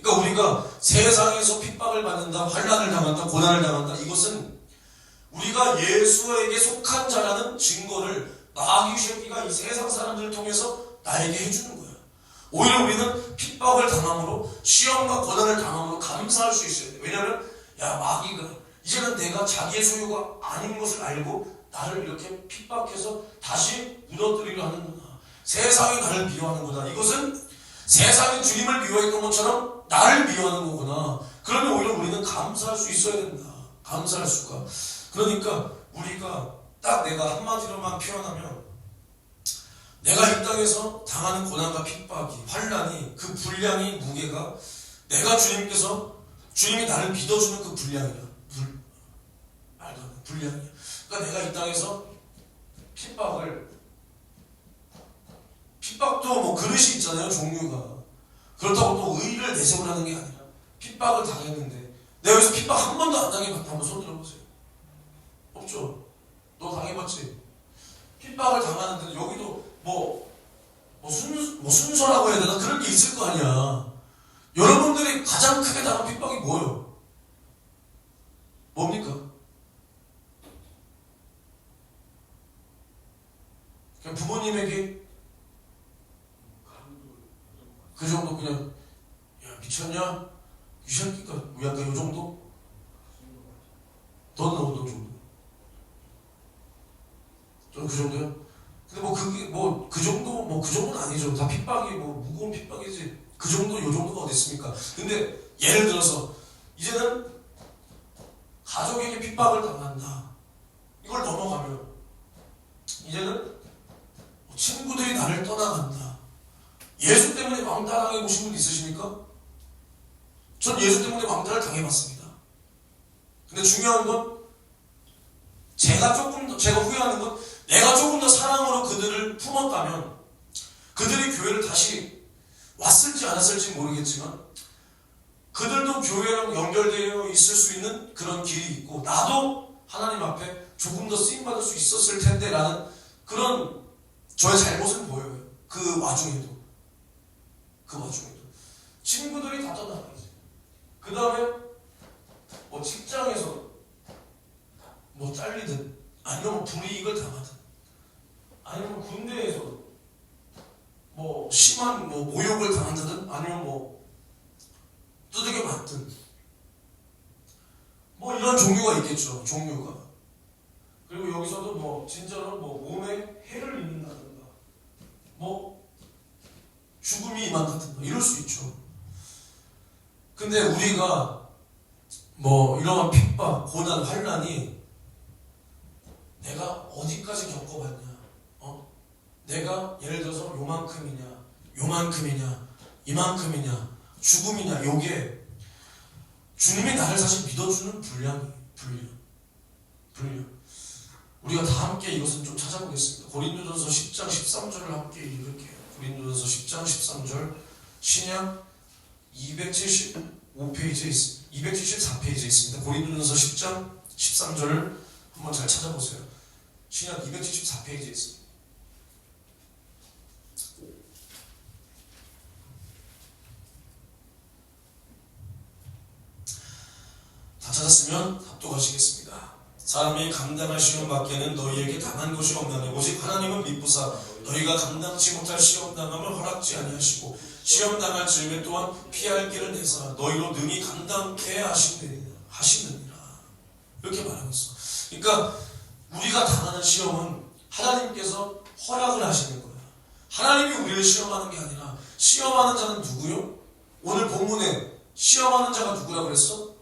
그러니까 우리가 세상에서 핍박을 받는다, 환난을 당한다, 고난을 당한다. 이것은 우리가 예수에게 속한 자라는 증거를 마귀 새끼가 이 세상 사람들을 통해서 나에게 해주는 거야. 오히려 우리는 핍박을 당함으로 시험과 고난을 당함으로 감사할 수 있어야 돼. 왜냐하면 마귀가 이제는 내가 자기의 소유가 아닌 것을 알고 나를 이렇게 핍박해서 다시 무너뜨리려 하는구나. 세상이 나를 미워하는구나. 이것은 세상이 주님을 미워했던 것처럼 나를 미워하는 거구나. 그러면 오히려 우리는 감사할 수 있어야 된다. 감사할 수가. 그러니까 우리가 딱 내가 한마디로만 표현하면 내가 이 땅에서 당하는 고난과 핍박이, 환난이, 그 분량이, 무게가 내가 주님이 나를 믿어주는 그 분량이야. 말도 안 돼. 분량이야. 그러니까 내가 이 땅에서 핍박도 뭐 그릇이 있잖아요. 종류가. 그렇다고 또 의의를 내세우려 하는 게 아니라 핍박을 당했는데 내가 여기서 핍박 한 번도 안 당해봤다. 한번 손 들어보세요. 없죠? 너 당해봤지? 핍박을 당하는데 여기도 순서라고 해야 되나? 그런 게 있을 거 아니야. 여러분들이 가장 크게 당한 핍박이 뭐예요? 뭡니까? 그냥 부모님에게 그 정도 그냥 미쳤냐? 이 새끼가 약간 요 정도? 너는 어떤 정도? 저는 그 정도요? 근데 그 정도는 아니죠. 다 핍박이 무거운 핍박이지. 그 정도 요 정도가 어디 있습니까? 근데 예를 들어서 이제는 가족에게 핍박을 당한다. 이걸 넘어가면 이제는 친구들이 나를 떠나간다. 예수 때문에 왕따당해 보신 분 있으십니까? 전 예수 때문에 왕따를 당해봤습니다. 근데 중요한 건 제가 후회하는 건 내가 조금 더 사랑으로 그들을 품었다면 그들이 교회를 다시 왔을지 않았을지 모르겠지만 그들도 교회랑 연결되어 있을 수 있는 그런 길이 있고 나도 하나님 앞에 조금 더 쓰임받을 수 있었을 텐데 라는 그런 저의 잘못은 보여요. 그 와중에도 친구들이 다 떠나가지. 그 다음에 직장에서 잘리든 아니면 불이익을 당하든 아니면 군대에서 심한 모욕을 당한다든 아니면 두들겨 맞든 뭐 이런 종류가 있겠죠. 종류가. 그리고 여기서도 뭐 진짜로 뭐 몸에 해를 입는다든가 뭐 죽음이 임한다든가 이럴 수 있죠. 근데 우리가 뭐 이러한 핍박, 고난, 환난이 내가 어디까지 겪어봤냐, 내가 예를 들어서 요만큼이냐, 요만큼이냐, 이만큼이냐, 죽음이냐, 요게 주님이 나를 사실 믿어주는 분량. 우리가 다 함께 이것은 좀 찾아보겠습니다. 고린도전서 10장 13절을 함께 읽을게요. 고린도전서 10장 13절 신약 275페이지에 있습니다. 274페이지에 있습니다. 고린도전서 10장 13절을 한번 잘 찾아보세요. 신약 274페이지에 있습니다. 다 찾았으면 합독하시겠습니다. 사람이 감당할 시험 밖에는 너희에게 당한 것이 없나니 오직 하나님은 미쁘사 너희가 감당치 못할 시험 당함을 허락지 아니하시고 시험 당할 즈음에 또한 피할 길을 내사 너희로 능히 감당케 하시느니라. 이렇게 말하고 있어. 그러니까 우리가 당하는 시험은 하나님께서 허락을 하시는 거야. 하나님이 우리를 시험하는 게 아니라 시험하는 자는 누구요? 오늘 본문에 시험하는 자가 누구라 그랬어?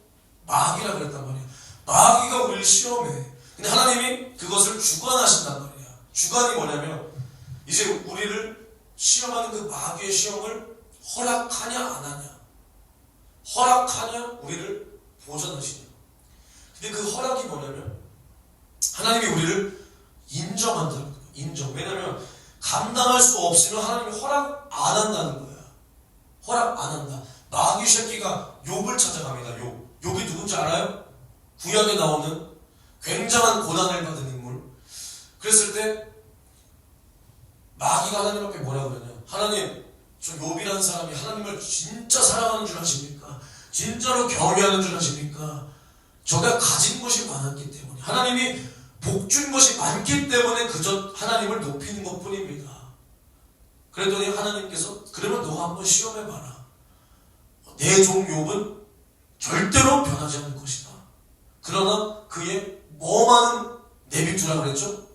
마귀라 그랬단 말이야. 마귀가 우리를 시험해. 근데 하나님이 그것을 주관하신단 말이야. 주관이 뭐냐면 이제 우리를 시험하는 그 마귀의 시험을 허락하냐 안 하냐, 허락하냐 우리를 보전하시냐. 근데 그 허락이 뭐냐면 하나님이 우리를 인정한다는 거야. 인정. 왜냐면 감당할 수 없으면 하나님이 허락 안 한다는 거야. 허락 안 한다. 마귀 새끼가 욥을 찾아갑니다. 욥이 누군지 알아요? 구약에 나오는 굉장한 고난을 받은 인물. 그랬을 때 마귀가 하나님 앞에 뭐라고 그러냐, 하나님 저 욥이라는 사람이 하나님을 진짜 사랑하는 줄 아십니까? 진짜로 경외하는 줄 아십니까? 저가 가진 것이 많았기 때문에, 하나님이 복 준 것이 많기 때문에 그저 하나님을 높이는 것 뿐입니다. 그랬더니 하나님께서 그러면 너가 한번 시험해봐라. 내 종 욥은 절대로 변하지 않을 것이다. 그러나 그의 뭐만은 내비두라 그랬죠?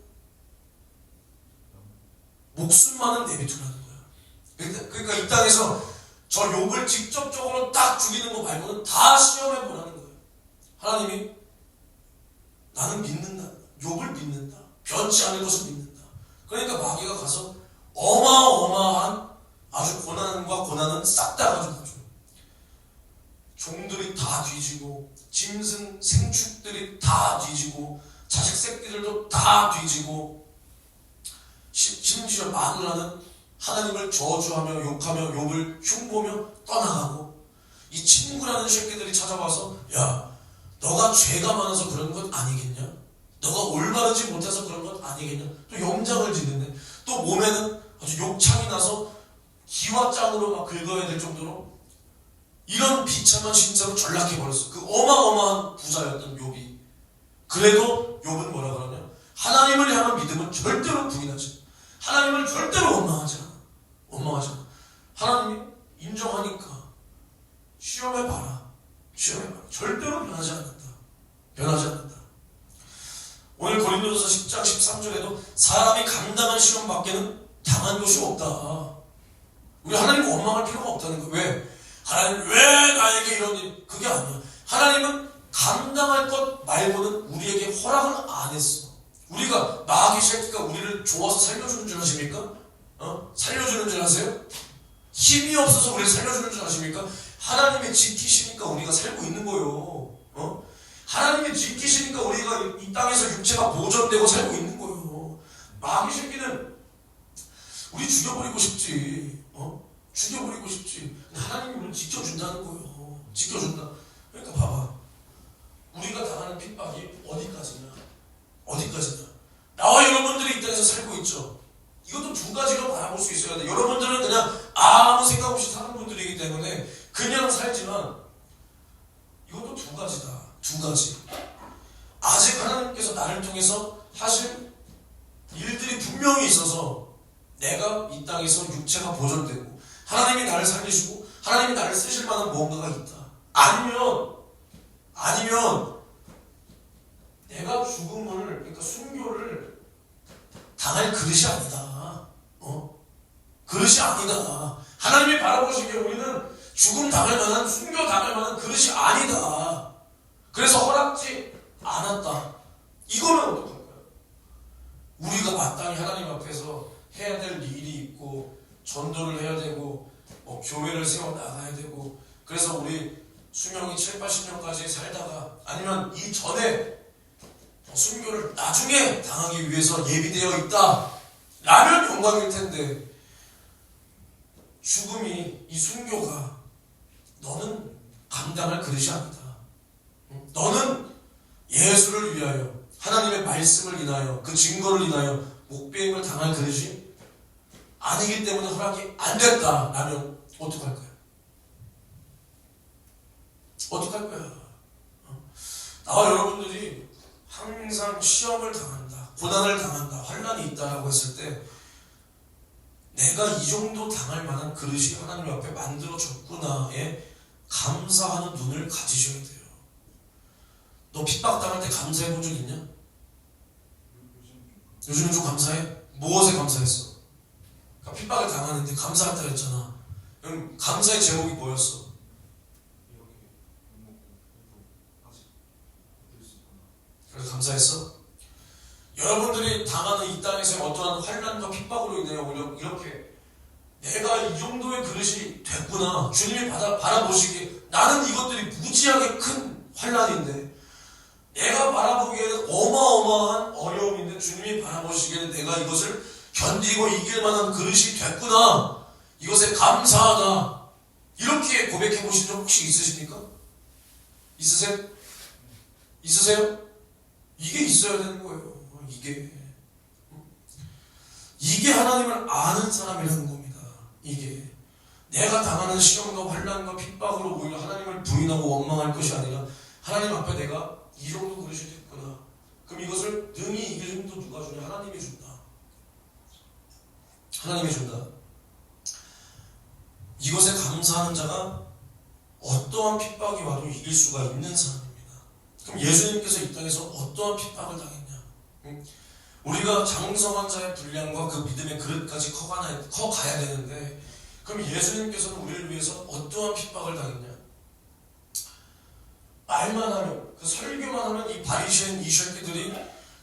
목숨만은 내비두라는 거야. 그러니까 이 땅에서 저 욥을 직접적으로 딱 죽이는 거 말고는 다 시험해보라는 거예요. 하나님이 나는 믿는다. 욥을 믿는다. 변치 않을 것을 믿는다. 그러니까 마귀가 가서 어마어마한 아주 고난과 고난은 싹 다 가져가죠. 종들이 다 뒤지고, 짐승 생축들이 다 뒤지고, 자식 새끼들도 다 뒤지고, 심지어 마누라는 하나님을 저주하며 욕하며 욥을 흉보며 떠나가고, 이 친구라는 새끼들이 찾아와서 야, 너가 죄가 많아서 그런 것 아니겠냐? 너가 올바르지 못해서 그런 것 아니겠냐? 또 영장을 짓는데, 또 몸에는 아주 욕창이 나서 기와장으로 막 긁어야 될 정도로 이런 비참한 신세로 전락해버렸어. 그 어마어마한 부자였던 욥이. 그래도 욥은 뭐라 그러냐? 하나님을 향한 믿음은 절대로 부인하지 않아. 하나님을 절대로 원망하지 않아. 원망하지 않아. 하나님이 인정하니까 시험해봐라. 시험해봐라. 절대로 변하지 않는다. 변하지 않는다. 오늘 고린도전서 10장 13절에도 사람이 감당한 시험 밖에는 당한 것이 없다. 우리 하나님 원망할 필요가 없다는 거야. 왜? 하나님 왜 나에게 이런 일? 그게 아니야. 하나님은 감당할 것 말고는 우리에게 허락을 안 했어. 우리가 마귀 새끼가 우리를 좋아서 살려주는 줄 아십니까? 살려주는 줄 아세요? 힘이 없어서 우리를 살려주는 줄 아십니까? 하나님이 지키시니까 우리가 살고 있는 거예요. 하나님이 지키시니까 우리가 이 땅에서 육체가 보존되고 살고 있는 거예요. 마귀 새끼는 우리 죽여버리고 싶지. 죽여버리고 싶지. 근데 하나님이 우리를 지켜준다는 거예요. 지켜준다. 그러니까 봐봐. 우리가 당하는 핍박이 어디까지냐? 어디까지냐? 나와 여러분들이 이 땅에서 살고 있죠. 이것도 두 가지로 바라볼 수 있어야 돼. 여러분들은 그냥 아무 생각 없이 사는 분들이기 때문에 그냥 살지만 이것도 두 가지다. 두 가지. 아직 하나님께서 나를 통해서 하실 일들이 분명히 있어서 내가 이 땅에서 육체가 보존되고 하나님이 나를 살리시고 하나님이 나를 쓰실 만한 무언가가 있다. 아니면 내가 죽음을, 그러니까 순교를 당할 그릇이 아니다. 그릇이 아니다. 하나님이 바라보시기에 우리는 죽음 당할 만한, 순교 당할 만한 그릇이 아니다. 그래서 허락지 않았다. 이거는 어떡할까요? 우리가 마땅히 하나님 앞에서 해야 될 일이 있고, 전도를 해야 되고, 교회를 세워 나가야 되고, 그래서 우리 수명이 7, 80년까지 살다가, 아니면 이전에 순교를 나중에 당하기 위해서 예비되어 있다 라면 영광일 텐데, 죽음이, 이 순교가 너는 감당할 그릇이 아니다. 너는 예수를 위하여, 하나님의 말씀을 인하여, 그 증거를 인하여 목배임을 당할 그릇이 아니기 때문에 허락이 안 됐다 라면 어떡할 거야? 어떡할 거야? 나와 여러분들이 항상 시험을 당한다, 고난을 당한다, 환난이 있다라고 했을 때 내가 이 정도 당할 만한 그릇이 하나님 앞에 만들어졌구나에 감사하는 눈을 가지셔야 돼요. 너 핍박당할 때 감사해 본 적 있냐? 요즘은 좀 감사해? 무엇에 감사했어? 그러니까 핍박을 당하는데 감사했다 했잖아. 그럼 감사의 제목이 뭐였어? 이렇게 못 먹고 그래도 아직 얻을 수 있구나. 그래서 감사했어? 여러분들이 당하는 이 땅에서 어떠한 환난과 핍박으로 인하여 오히려 이렇게 내가 이 정도의 그릇이 됐구나, 주님이 바라보시기에 나는 이것들이 무지하게 큰 환난인데, 내가 바라보기에는 어마어마한 어려움인데 주님이 바라보시기에는 내가 이것을 견디고 이길 만한 그릇이 됐구나, 이것에 감사하다, 이렇게 고백해 보신 적 혹시 있으십니까? 있으세요? 있으세요? 이게 있어야 되는 거예요. 이게 하나님을 아는 사람이라는 겁니다. 이게 내가 당하는 시험과 환난과 핍박으로 오히려 하나님을 부인하고 원망할 것이 아니라, 하나님 앞에 내가 이 정도 그릇이 됐구나, 그럼 이것을 능히 이길 힘도 누가 주냐? 하나님이 준다. 하나님이 준다. 이것에 감사하는 자가 어떠한 핍박이 와도 이길 수가 있는 사람입니다. 그럼 예수님께서 이 땅에서 어떠한 핍박을 당했냐? 우리가 장성한 자의 분량과 그 믿음의 그릇까지 커가야 되는데, 그럼 예수님께서는 우리를 위해서 어떠한 핍박을 당했냐? 말만 하면, 그 설교만 하면 이 바리새인 이 새끼들이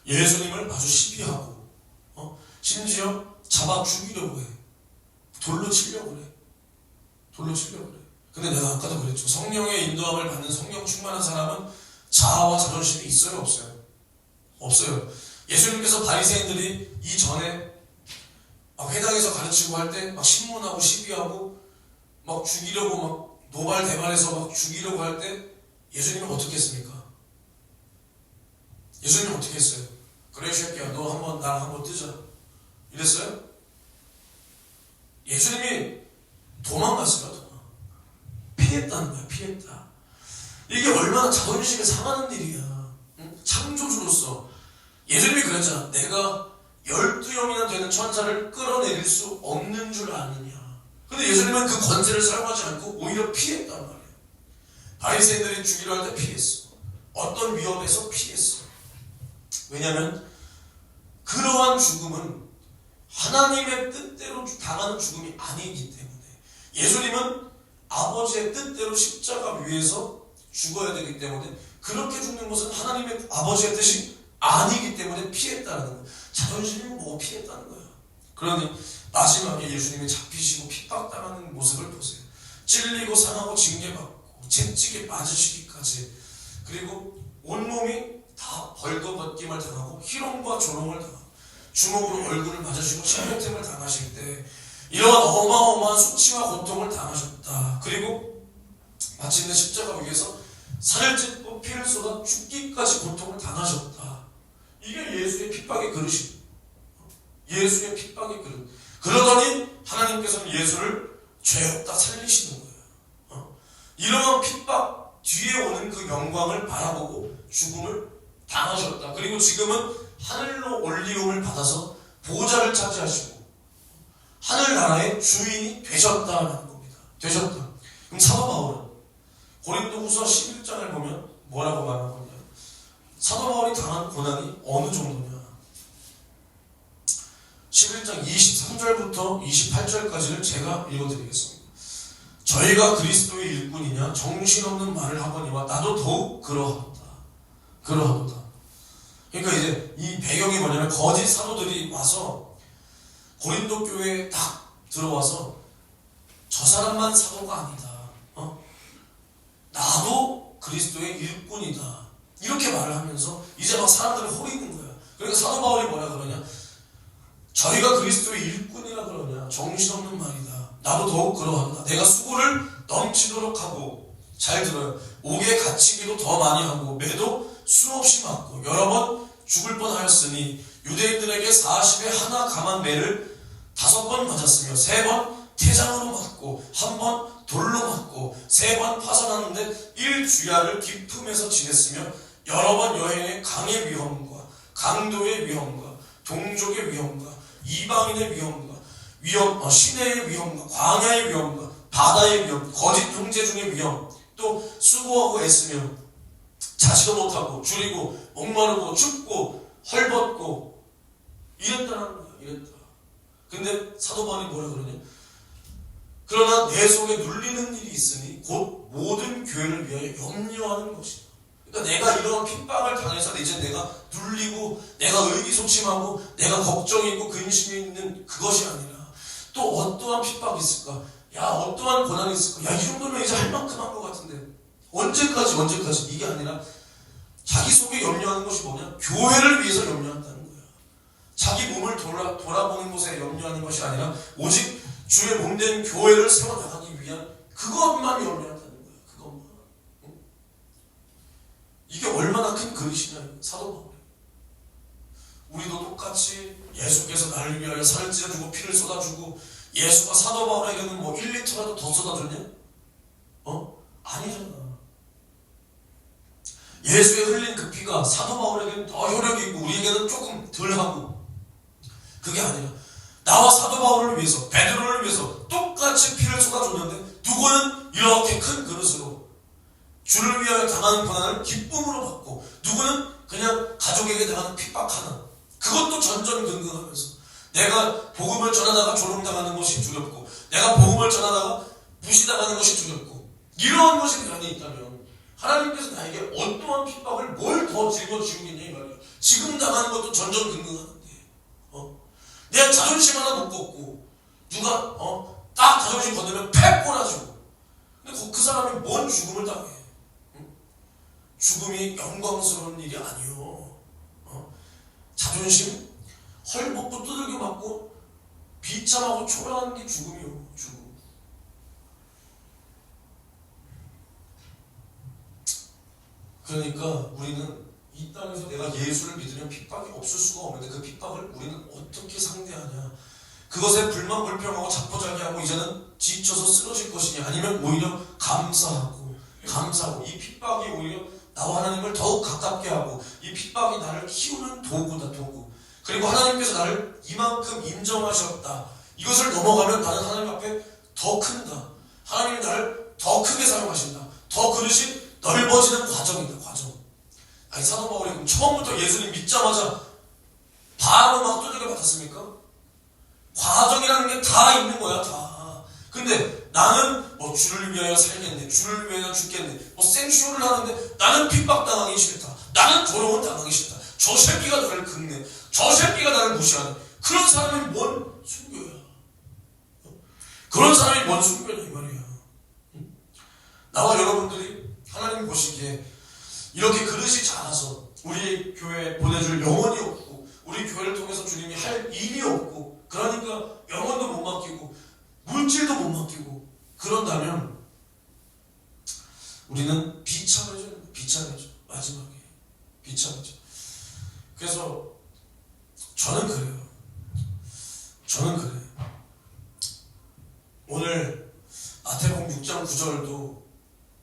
예수님을 아주 시비하고, 심지어 잡아 죽이려고 해. 돌로 치려고 그래. 근데 내가 아까도 그랬죠. 성령의 인도함을 받는 성령 충만한 사람은 자아와 자존심이 있어요, 없어요? 없어요. 예수님께서 바리새인들이 이전에 막 회당에서 가르치고 할 때 막 신문하고 시비하고 막 죽이려고 막 노발대발해서 막 죽이려고 할 때 예수님은 어떻게 했습니까? 예수님은 어떻게 했어요? 그래, 이 새끼야, 너 한번 나랑 한번 뜨자, 이랬어요? 예수님이 도망갔어요. 피했다는 거야. 피했다. 이게 얼마나 자존심이 상하는 일이야. 창조주로서 예수님이 그랬잖아. 내가 12영이나 되는 천사를 끌어내릴 수 없는 줄 아느냐. 근데 예수님은 그 권세를 사용하지 않고 오히려 피했단 말이야. 바리새인들이 죽이려 할 때 피했어. 어떤 위협에서 피했어. 왜냐하면 그러한 죽음은 하나님의 뜻대로 당하는 죽음이 아니기 때문에, 예수님은 아버지의 뜻대로 십자가 위에서 죽어야 되기 때문에, 그렇게 죽는 것은 하나님의 아버지의 뜻이 아니기 때문에 피했다는 거예요. 자존심이 뭐 피했다는 거야. 그러니 마지막에 예수님이 잡히시고 핍박당하는 모습을 보세요. 찔리고 상하고 징계받고 채찍에 맞으시기까지, 그리고 온몸이 다 벌거벗김을 당하고 희롱과 조롱을 당하고 주먹으로 얼굴을 맞으시고 침뱉음을 당하실 때 이러한 어마어마한 수치와 고통을 당하셨다. 그리고 마침내 십자가 위에서 살을 찢고 피를 쏟아 죽기까지 고통을 당하셨다. 이게 예수의 핍박의 그릇이에요. 예수의 핍박의 그릇. 그러더니 하나님께서는 예수를 죄 없다 살리시는 거예요. 이러한 핍박 뒤에 오는 그 영광을 바라보고 죽음을 당하셨다. 그리고 지금은 하늘로 올리움을 받아서 보좌를 차지하시고 하늘나라의 주인이 되셨다는 겁니다. 되셨다. 그럼 사도 바울은 고린도후서 11장을 보면 뭐라고 말하는 거냐? 사도 바울이 당한 고난이 어느 정도냐? 11장 23절부터 28절까지를 제가 읽어드리겠습니다. 저희가 그리스도의 일꾼이냐 정신없는 말을 하거니와 나도 더욱 그러하도다. 그러니까 이제 이 배경이 뭐냐면 거짓 사도들이 와서 고린도 교회에 딱 들어와서 저 사람만 사도가 아니다. 나도 그리스도의 일꾼이다. 이렇게 말을 하면서 이제 막 사람들을 호리는 거야. 그러니까 사도 바울이 뭐라 그러냐? 저희가 그리스도의 일꾼이라 그러냐? 정신없는 말이다. 나도 더욱 그러하다. 내가 수고를 넘치도록 하고, 잘 들어요. 옥에 갇히기도 더 많이 하고 매도 수없이 맞고 여러 번 죽을 뻔하였으니 유대인들에게 40에 하나 감한 매를 5번 맞았으며 3번 태장으로 맞고 1번 돌로 맞고 3번 파산하는데 1주야를 기품에서 지냈으며 여러 번 여행의 강의 위험과 강도의 위험과 동족의 위험과 이방인의 위험과 시내의 위험과 광야의 위험과 바다의 위험, 거짓 형제 중의 위험, 또 수고하고 애쓰며 자지도 못하고 줄이고 목마르고 춥고 헐벗고 이랬다는 거야. 이랬다. 근데 사도 바울이 뭐라 그러냐? 그러나 내 속에 눌리는 일이 있으니 곧 모든 교회를 위하여 염려하는 것이다. 그러니까 내가 이러한 핍박을 당해서 이제 내가 눌리고 내가 의기소침하고 내가 걱정이 있고 근심이 있는 그것이 아니라 또 어떠한 핍박이 있을까? 야, 어떠한 고난이 있을까? 야, 이 정도면 이제 할 만큼 한 것 같은데 언제까지 이게 아니라 자기 속에 염려하는 것이 뭐냐? 교회를 위해서 염려한다는 거야. 자기 몸을 돌아보는 곳에 염려하는 것이 아니라 오직 주의 몸된 교회를 세워나가기 위한 그것만 염려한다는 거야. 그것만. 응? 이게 얼마나 큰 그릇이냐, 사도 바울. 우리도 똑같이 예수께서 나를 위하여 살을 찢어주고 피를 쏟아주고 예수가 사도 바울에게는 뭐 1리터라도 더 쏟아줬냐? 아니잖아. 예수의 흘린 그 피가 사도 바울에게는 더 효력이 있고 우리에게는 조금 덜하고, 그게 아니라 나와 사도 바울을 위해서, 베드로를 위해서 똑같이 피를 쏟아줬는데 누구는 이렇게 큰 그릇으로 주를 위하여 당하는 고난을 기쁨으로 받고, 누구는 그냥 가족에게 당하는 핍박 하나, 그것도 전전긍긍하면서 내가 복음을 전하다가 조롱당하는 것이 두렵고 내가 복음을 전하다가 무시당하는 것이 두렵고, 이러한 것이 내 안에 있다면 하나님께서 나에게 어떠한 핍박을 뭘 더 짊어지겠냐 이 말이야. 지금 당하는 것도 전전긍긍하는데 내가 자존심 하나 못 걷고 누가 딱 자존심 건드면 팩 꼬라지고, 근데 그 사람이 뭔 죽음을 당해? 죽음이 영광스러운 일이 아니요. 자존심 헐벗고 두들겨 맞고 비참하고 초라한 게 죽음이요. 죽음. 그러니까 우리는 이 땅에서 내가 예수를 믿으면 핍박이 없을 수가 없는데 그 핍박을 우리는 어떻게 상대하냐? 그것에 불만 불평하고 자포자기하고 이제는 지쳐서 쓰러질 것이냐, 아니면 오히려 감사하고 이 핍박이 오히려 나와 하나님을 더욱 가깝게 하고 이 핍박이 나를 키우는 도구다, 도구. 그리고 하나님께서 나를 이만큼 인정하셨다, 이것을 넘어가면 나는 하나님 앞에 더 큰다, 하나님이 나를 더 크게 사용하신다, 더 그릇이 넓어지는 과정이다, 과정. 아니, 사도 바울이 그럼 처음부터 예수님 믿자마자 바로 막 두들겨 맞았습니까? 과정이라는 게 다 있는 거야, 다. 근데 나는 뭐 주를 위하여 살겠네, 주를 위하여 죽겠네, 뭐 생쇼를 하는데 나는 핍박당하기 싫다, 나는 조롱은 당하기 싫다, 저 새끼가 나를 긁네, 저 새끼가 나를 무시하네. 그런 사람이 뭔 순교야? 그런 사람이 뭔 순교냐 이 말이야. 나와 여러분들이 하나님 보시기에 이렇게 그릇이 작아서 우리 교회에 보내줄 영혼이 없고 우리 교회를 통해서 주님이 할 일이 없고, 그러니까 영혼도 못 맡기고 물질도 못 맡기고 그런다면 우리는 비참해져. 마지막에 비참해져. 그래서 저는 그래요. 오늘 마태복음 6장 9절도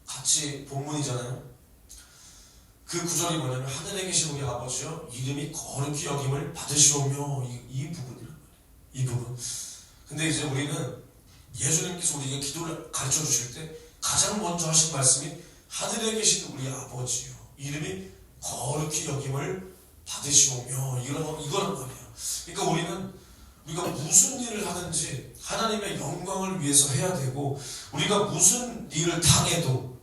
같이 본문이잖아요. 그 구절이 뭐냐면 하늘에 계신 우리 아버지여 이름이 거룩히 여김을 받으시오며, 이 부분이란 말이에요. 이 부분. 근데 이제 우리는 예수님께서 우리에게 기도를 가르쳐 주실 때 가장 먼저 하신 말씀이 하늘에 계신 우리 아버지요 이름이 거룩히 여김을 받으시오며 이거란 말이야. 그러니까 우리가 무슨 일을 하든지 하나님의 영광을 위해서 해야 되고, 우리가 무슨 일을 당해도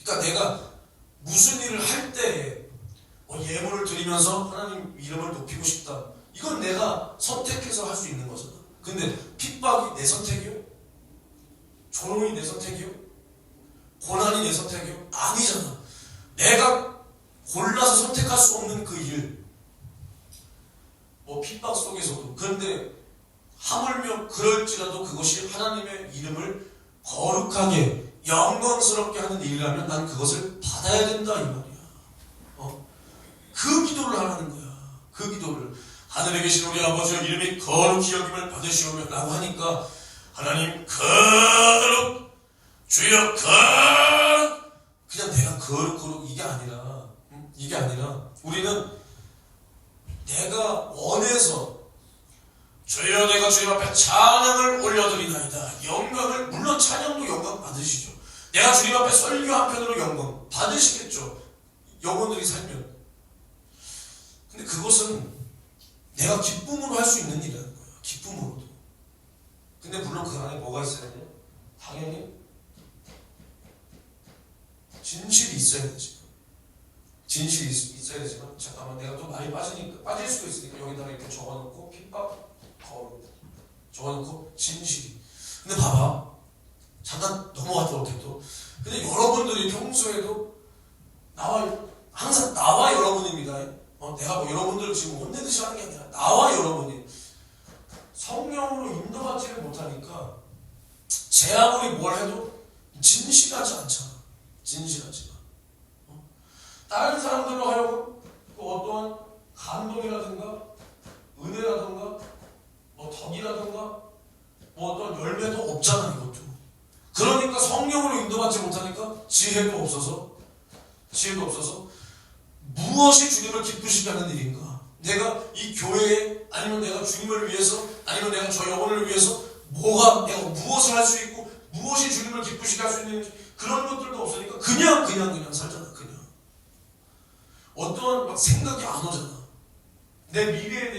그러니까 내가 무슨 일을 할 때 예물을 드리면서 하나님 이름을 높이고 싶다, 이건 내가 선택해서 할 수 있는 거잖아. 근데 핍박이 내 선택이요? 조롱이 내 선택이요? 고난이 내 선택이요? 아니잖아. 내가 골라서 선택할 수 없는 그 일, 핍박 속에서도. 그런데 하물며 그럴지라도 그것이 하나님의 이름을 거룩하게 영광스럽게 하는 일이라면 난 그것을 받아야 된다, 이 말이야. 그 기도를 하라는 거야. 그 기도를. 하늘에 계신 우리 아버지의 이름이 거룩히 여김을 받으시오며 라고 하니까, 하나님 거룩, 주여 거룩, 그냥 내가 거룩 이게 아니라 우리는 내가 원해서 주여 내가 주님 앞에 찬양을 올려드리나이다. 영광을, 물론 찬양도 영광 받으시죠. 내가 주님 앞에 설교 한편으로 영광 받으시겠죠. 영혼들이 살면. 근데 그것은 내가 기쁨으로 할 수 있는 일이라는 거예요. 기쁨으로도. 근데 물론 그 안에 뭐가 있어야 돼요? 당연히 진실이 있어야 되지. 진실이 있어야 되지만, 잠깐만, 내가 또 많이 빠질 수도 있으니까 여기다가 이렇게 적어놓고, 핍박, 거룩 적어놓고, 진실이. 근데 봐봐, 잠깐 넘어갔다 올게 또. 근데 여러분들이 평소에도 항상 나와 여러분입니다. 내가 여러분들을 지금 혼내듯이 하는 게 아니라 나와 여러분이 성령으로 인도받지를 못하니까 제 아무리 뭘 해도 진실하지 않잖아. 진실하지가. 다른 사람들로 하여금 어떠한 감동이라든가 은혜라든가 덕이라든가 어떤 열매도 없잖아. 이것도. 그러니까 성령으로 인도받지 못하니까 지혜도 없어서 무엇이 주님을 기쁘시게 하는 일인가? 내가 이 교회에, 아니면 내가 주님을 위해서, 아니면 내가 저 영혼을 위해서 내가 무엇을 할 수 있고 무엇이 주님을 기쁘시게 할 수 있는지, 그런 것들도 없으니까 그냥 살잖아. 그냥 어떠한 생각이 안 오잖아. 내 미래에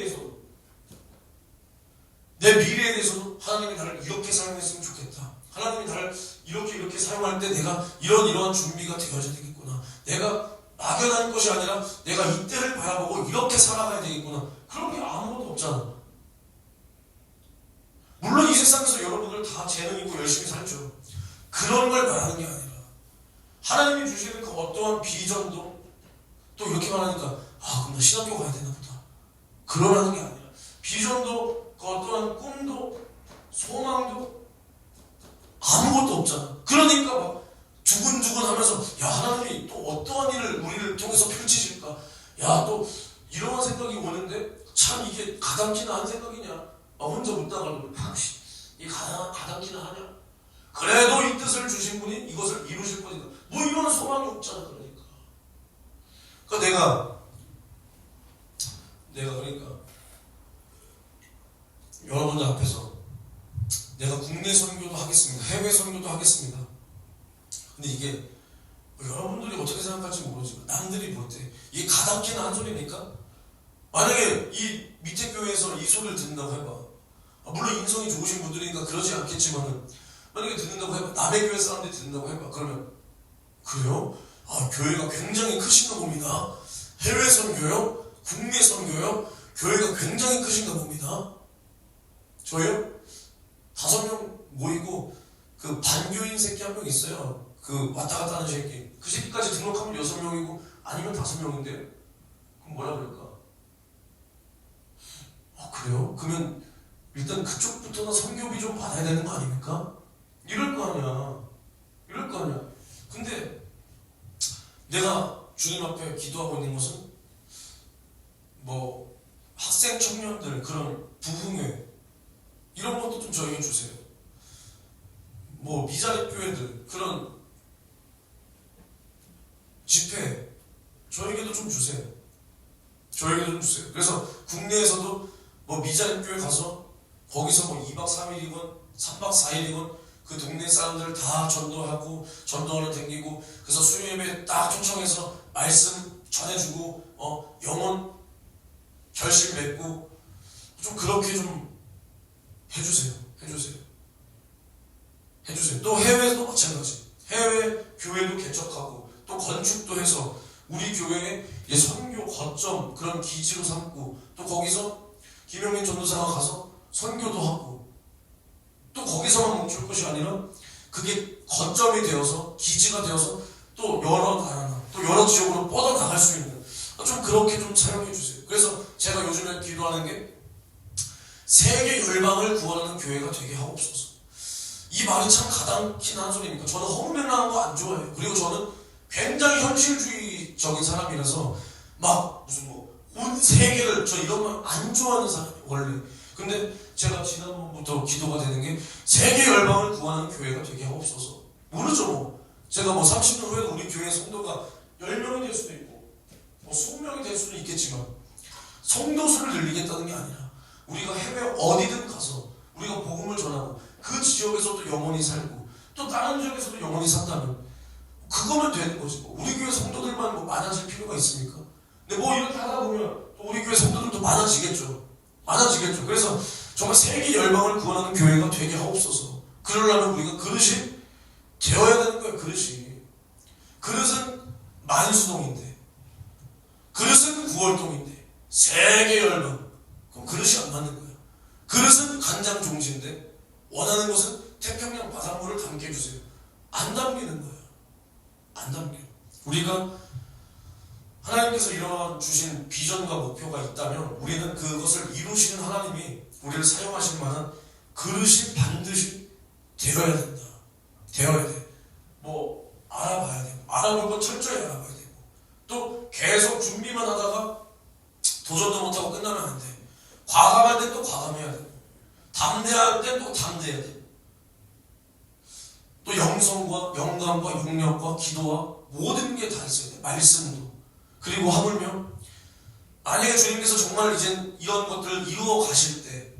대해서도 하나님이 나를 이렇게 사용했으면 좋겠다. 하나님이 나를 이렇게 사용할 때 내가 이러한 준비가 되어져야 되겠구나. 내가 막연한 것이 아니라 내가 이때를 바라보고 이렇게 살아가야 되겠구나. 그런 게 아무것도 없잖아. 물론 이 세상에서 여러분들 다 재능 있고 열심히 살죠. 그런 걸 말하는 게 아니라, 하나님이 주시는 그 어떠한 비전도, 또 이렇게 말하니까 그럼 나 신학교 가야 되나 보다, 그러라는 게 아니라, 비전도, 그 어떠한 꿈도, 소망도 아무것도 없잖아. 그러니까 막 두근두근 하면서, 하나님이 또 어떠한 일을 우리를 통해서 펼치실까? 또 이런 생각이 오는데, 참 이게 가당키나 한 생각이냐? 혼자 웃다가도 이 가당키나 하냐? 그래도 이 뜻을 주신 분이 이것을 이루실 거니까, 이런 소망이 없잖아. 그러니까 내가 그러니까 여러분들 앞에서 내가 국내 선교도 하겠습니다. 해외 선교도 하겠습니다. 근데 이게 여러분들이 어떻게 생각할지 모르지만 남들이 볼 때 이게 가당키나 한 소리니까, 만약에 이 밑에 교회에서 이 소리를 듣는다고 해봐. 물론 인성이 좋으신 분들이니까 그러지 않겠지만은, 만약에 듣는다고 해봐. 남의 교회 사람들이 듣는다고 해봐. 그러면, 그래요? 교회가 굉장히 크신가 봅니다. 해외 선교요? 국내 선교요? 교회가 굉장히 크신가 봅니다. 저요? 5명 모이고 그 반교인 새끼 한 명 있어요. 그 왔다 갔다 하는 새끼. 그 새끼까지 등록하면 6명이고 아니면 5명인데, 그럼 뭐라 그럴까? 그래요? 그러면 일단 그쪽부터는 선교비 좀 받아야 되는 거 아닙니까? 이럴 거 아니야. 근데 내가 주님 앞에 기도하고 있는 것은 학생 청년들 그런 부흥회 이런 것도 좀 저에게 주세요. 미자립 교회들 그런 집회 저에게도 좀 주세요. 그래서 국내에서도 미자립 교회 가서 거기서 2박 3일이건 3박 4일이건 그 동네 사람들 다 전도하고 전도하러 다니고 그래서 수요예배 딱 초청해서 말씀 전해주고 영혼 결실 맺고 좀 그렇게 좀 해주세요. 또 해외에서도 마찬가지. 해외 교회도 개척하고 또 건축도 해서 우리 교회의 선교 거점 그런 기지로 삼고 또 거기서 김영민 전도사가 가서 선교도 하고 또 거기서만 멈출 것이 아니라 그게 거점이 되어서 기지가 되어서 또 여러 나라나 또 여러 지역으로 뻗어나갈 수 있는 좀 그렇게 좀 사용해 주세요. 그래서 제가 요즘에 기도하는 게 세계 열방을 구원하는 교회가 되게 하옵소서. 이 말이 참 가당키는 한 소리니까 저는 허무맹랑한 거 안 좋아해요. 그리고 저는 굉장히 현실주의적인 사람이라서 막 무슨 온 세계를 저 이런 말 안 좋아하는 사람이에요 원래. 근데 제가 지난번부터 기도가 되는 게 세계 열방을 구하는 교회가 되게 하옵소서. 모르죠 제가 30년 후에도 우리 교회 성도가 10명이 될 수도 있고 20명이 될 수도 있겠지만 성도 수를 늘리겠다는 게 아니라 우리가 해외 어디든 가서 우리가 복음을 전하고 그 지역에서도 영원히 살고 또 다른 지역에서도 영원히 산다면 그거면 되는 거지. 우리 교회 성도들만 많아질 필요가 있습니까? 근데 이렇게 하다 보면 또 우리 교회 성도들도 많아지겠죠. 그래서 정말 세계 열방을 구원하는 교회가 되게 하옵소서. 그러려면 우리가 그릇이 되어야 되는 거예요. 그릇은 만수동인데 그릇은 구월동인데 세계 열방 그럼 그릇이 안 맞는 거예요. 그릇은 간장 종지인데 원하는 것은 태평양 바닷물을 담게 해주세요. 안 담기는 거예요. 우리가 하나님께서 이런 주신 비전과 목표가 있다면 우리는 그것을 이루시는 하나님이 우리를 사용하실 만한 그릇이 반드시 되어야 된다. 알아봐야 되고 알아볼 건 철저히 알아봐야 되고 또 계속 준비만 하다가 도전도 못하고 끝나면 안 돼. 과감할 땐 또 과감해야 되고 담대할 땐 또 담대해야 되고 또 영성과 영감과 용력과 기도와 모든 게 다 있어야 돼. 말씀도. 그리고 하물며 만약에 주님께서 정말 이제 이런 것들을 이루어 가실 때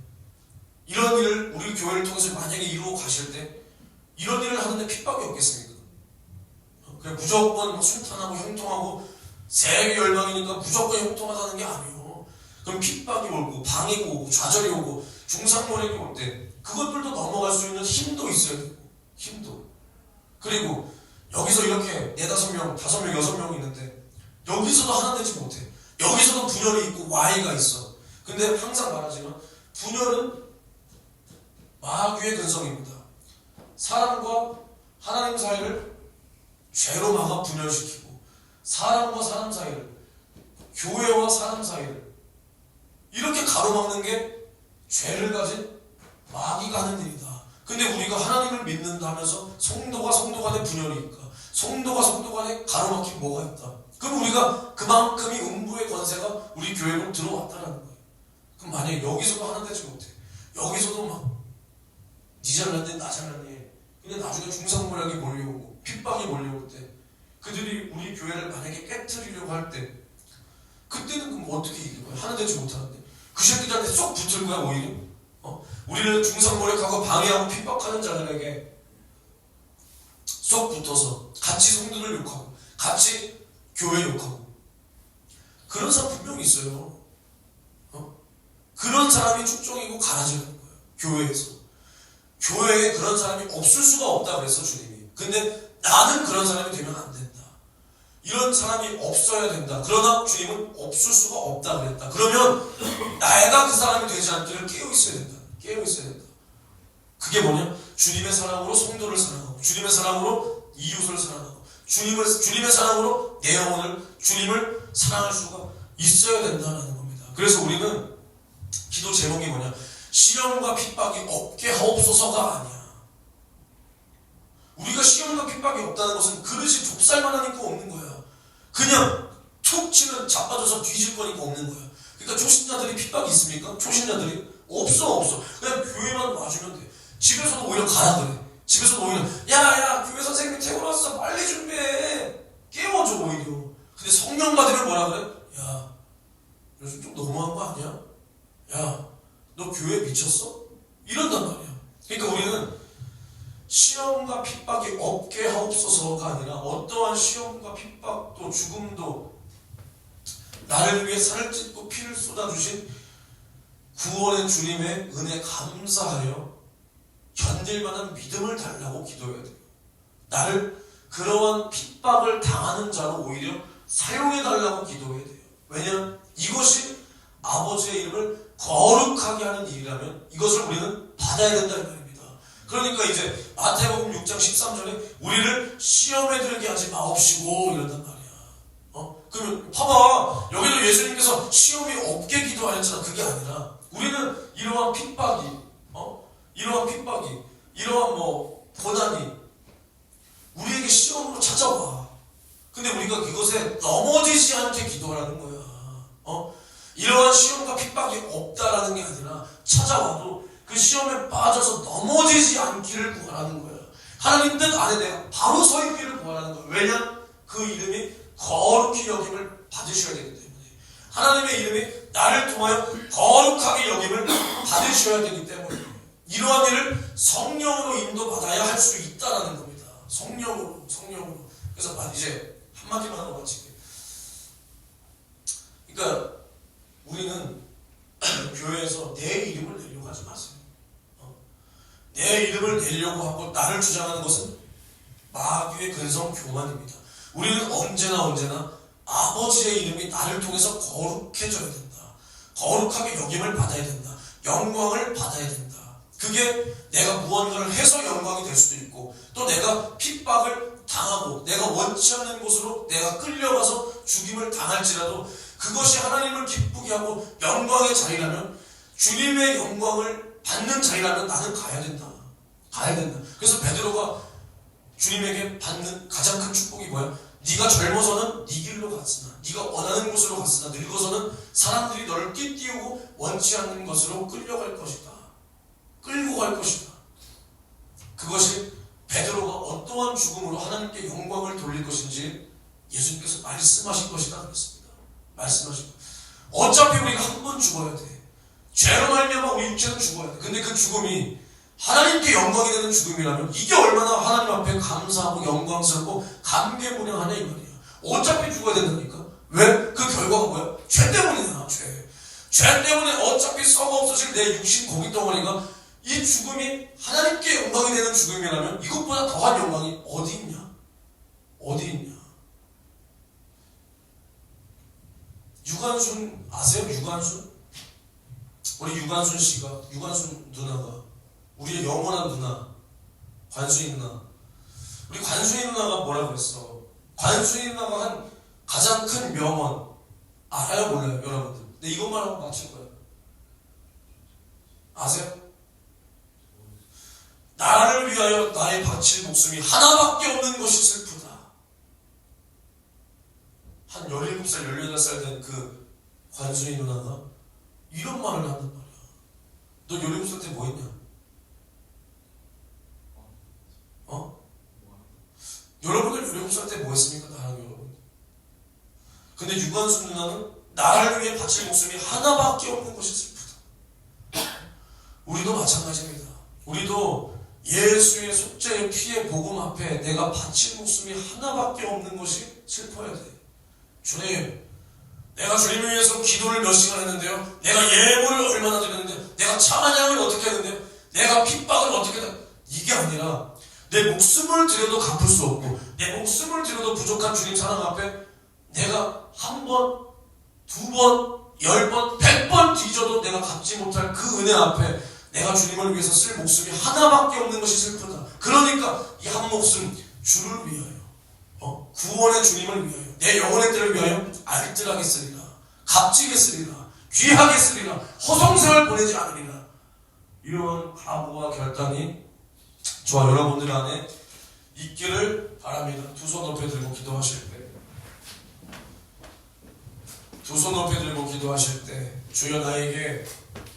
이런 일을 우리 교회를 통해서 만약에 이루어 가실 때 이런 일을 하는데 핍박이 없겠습니까? 그래 무조건 순탄하고 형통하고 세계 열방이니까 무조건 형통하다는 게 아니에요. 그럼 핍박이 오고 방해가 오고 좌절이 오고 중상모략이 올 때 그것들도 넘어갈 수 있는 힘도 있어야 되고 그리고 여기서 이렇게 4-5명, 5명, 6명 있는데 여기서도 하나 되지 못해. 여기서도 분열이 있고 와해가 있어. 근데 항상 말하지만 분열은 마귀의 근성입니다. 사람과 하나님 사이를 죄로 막아 분열시키고 사람과 사람 사이를 교회와 사람 사이를 이렇게 가로막는 게 죄를 가진 마귀가 하는 일이다. 근데 우리가 하나님을 믿는다면서 성도가 성도 간에 분열이 있까? 성도가 성도 간에 가로막힌 뭐가 있다? 그럼 우리가 그만큼이 음부의 권세가 우리 교회로 들어왔다는 거예요. 그럼 만약에 여기서도 하나 되지 못해. 여기서도 니 잘났네 나 잘났네. 근데 나중에 중상모략이 몰려오고 핍박이 몰려올 때 그들이 우리 교회를 만약에 깨트리려고 할 때 그때는 그럼 어떻게 이길 거야? 하나 되지 못하는데 그 새끼들한테 쏙 붙을 거야 오히려? 우리는 중상모략하고 방해하고 핍박하는 자들에게 쏙 붙어서 같이 성도를 욕하고 같이 교회 욕하고 그런 사람 분명히 있어요. 그런 사람이 축종이고 가라지는 거예요. 교회에 그런 사람이 없을 수가 없다 그랬어 주님이. 근데 나는 그런 사람이 되면 안 된다. 이런 사람이 없어야 된다. 그러나 주님은 없을 수가 없다 그랬다. 그러면 내가 그 사람이 되지 않기를 깨어있어야 된다. 그게 뭐냐? 주님의 사랑으로 성도를 사랑하고 주님의 사랑으로 이웃을 사랑하고 주님의 사랑으로 내 영혼을 주님을 사랑할 수가 있어야 된다는 겁니다. 그래서 우리는 기도 제목이 뭐냐? 시험과 핍박이 없게 하옵소서가 아니야. 우리가 시험과 핍박이 없다는 것은 그릇이 좁쌀만 하니까 없는 거야. 그냥 툭 치면 자빠져서 뒤질 거니까 없는 거야. 그러니까 초신자들이 핍박이 있습니까? 초신자들이? 없어. 그냥 교회만 와주면 돼. 집에서도 오히려 가라 그래. 집에서도 오히려 야 교회 선생님이 퇴근 왔어 빨리 준비해. 깨워줘 오히려. 근데 성령 받으면 뭐라 그래? 야 요즘 좀 너무한 거 아니야? 야 너 교회 미쳤어? 이런단 말이야. 그러니까 우리는 시험과 핍박이 없게 하옵소서가 아니라 어떠한 시험과 핍박도 죽음도 나를 위해 살을 찢고 피를 쏟아주신 구원의 주님의 은혜 감사하여 견딜 만한 믿음을 달라고 기도해야 돼요. 나를 그러한 핍박을 당하는 자로 오히려 사용해 달라고 기도해야 돼요. 왜냐하면 이것이 아버지의 이름을 거룩하게 하는 일이라면 이것을 우리는 받아야 된다 이 말입니다. 그러니까 이제 마태복음 6장 13절에 우리를 시험에 들게 하지 마옵시고 이런단 말이야. 그러면 봐봐, 여기도 예수님께서 시험이 없게 기도하셨잖아. 그게 아니라 우리는 이러한 핍박이 이러한 고난이 우리에게 시험으로 찾아와. 근데 우리가 그것에 넘어지지 않게 기도하라는 거야. 이러한 시험과 핍박이 없다라는 게 아니라 찾아와도 그 시험에 빠져서 넘어지지 않기를 구하라는 거야. 하나님 뜻 안에 내가 바로 서 있기를 구하라는 거야. 왜냐? 그 이름이 거룩히 여김을 받으셔야 되기 때문에, 하나님의 이름이 나를 통하여 거룩하게 여김을 받으셔야 되기 때문에 이러한 일을 성령으로 인도받아야 할 수 있다라는 겁니다. 성령으로. 그래서 이제 한마디만 하고 마칠게요. 그러니까 우리는 교회에서 내 이름을 내려고 하지 마세요. 내 이름을 내려고 하고 나를 주장하는 것은 마귀의 근성 교만입니다. 우리는 언제나 아버지의 이름이 나를 통해서 거룩해져야 된다. 거룩하게 여김을 받아야 된다. 영광을 받아야 된다. 그게 내가 무언가를 해서 영광이 될 수도 있고, 또 내가 핍박을 당하고 내가 원치 않는 곳으로 내가 끌려가서 죽임을 당할지라도 그것이 하나님을 기쁘게 하고 영광의 자리라면, 주님의 영광을 받는 자리라면 나는 가야 된다. 그래서 베드로가 주님에게 받는 가장 큰 축복이 뭐야? 네가 젊어서는 네 길로 갔으나, 네가 원하는 곳으로 갔으나 늙어서는 사람들이 너를 띠띠우고 원치 않는 것으로 끌려갈 것이다. 끌고 갈 것이다. 그것이 베드로가 어떠한 죽음으로 하나님께 영광을 돌릴 것인지 예수님께서 말씀하신 것이다 그랬습니다. 말씀하신 것. 어차피 우리가 한 번 죽어야 돼. 죄로 말미암아 우리 육체는 죽어야 돼. 근데 그 죽음이 하나님께 영광이 되는 죽음이라면 이게 얼마나 하나님 앞에 감사하고 영광스럽고 감개무량하냐 이 말이야. 어차피 죽어야 된다니까. 왜? 그 결과가 뭐야? 죄 때문이야. 죄 때문에 어차피 썩어 없어질 내 육신 고기 덩어리가, 이 죽음이 하나님께 영광이 되는 죽음이라면 이것보다 더한 영광이 어디 있냐? 유관순 아세요? 우리 유관순 씨가, 유관순 누나가, 우리의 영원한 누나, 관순이 누나. 우리 관순이 누나가 뭐라 그랬어? 관순이 누나가 한 가장 큰 명언 알아요? 몰라요? 여러분들. 근데 이것만 하고 마칠 거예요. 아세요? 나를 위하여 나의 바칠 목숨이 하나밖에 없는 것이 슬프다. 한 17살, 18살 된 그 관순이 누나가 이런 말을 한단 말이야. 너 17살 때 뭐 했냐? 여러분들 17살 때 뭐 했습니까? 나랑 여러분. 근데 유관순 누나는 나를 위해 바칠 목숨이 하나밖에 없는 것이 슬프다. 우리도 마찬가지입니다. 우리도 예수의 속죄의 피의 복음 앞에 내가 바칠 목숨이 하나밖에 없는 것이 슬퍼야 돼. 주님, 내가 주님을 위해서 기도를 몇 시간 했는데요, 내가 예물을 얼마나 드렸는데요, 내가 찬양을 어떻게 했는데요, 내가 핍박을 어떻게 했는데요, 이게 아니라 내 목숨을 들여도 갚을 수 없고 내 목숨을 들여도 부족한 주님 사랑 앞에 내가 한 번, 두 번, 10번, 100번 뒤져도 내가 갚지 못할 그 은혜 앞에 내가 주님을 위해서 쓸 목숨이 하나밖에 없는 것이 슬프다. 그러니까 이 한 목숨 주를 위하여, 구원의 주님을 위하여, 내 영혼의 때를 위하여 알뜰하게 쓰리라, 값지게 쓰리라, 귀하게 쓰리라, 허송세월 보내지 않으리라. 이러한 각오와 결단이 저와 여러분들 안에 있기를 바랍니다. 두 손 높여 들고 기도하실 때, 주여 나에게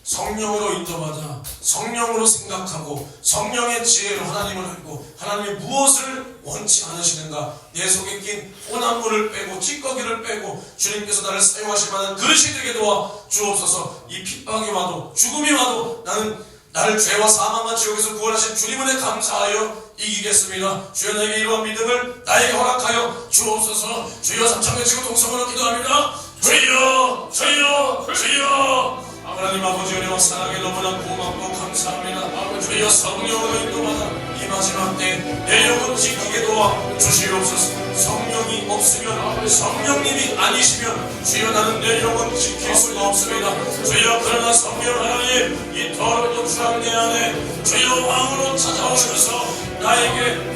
성령으로 인도받아 성령으로 생각하고 성령의 지혜로 하나님을 알고 하나님이 무엇을 원치 않으시는가, 내 속에 낀 혼합물을 빼고 찌꺼기를 빼고 주님께서 나를 사용하실 만한 그릇이 되게 도와 주옵소서. 이 핍박이 와도 죽음이 와도 나는 나를 죄와 사망과 지옥에서 구원하신 주님 은혜 감사하여 이기겠습니다. 주여 나에게 이러한 믿음을 나에게 허락하여 주옵소서. 주여 삼창 외치고 동성으로 기도합니다. 주여 주여 주여. 하나님 아버지 은혜와 사랑에 너무나 고맙고 감사합니다. 주여 성령으로 인도받아 이 마지막 때 내 영혼 지키게 도와 주시옵소서. 성령이 없으면 성령님이 아니시면 주여 나는 내 영혼 지킬 수가 없습니다. 주여 그러나 성령 하나님 이 더럽고 추한 내 안에 주여 왕으로 찾아오셔서 나에게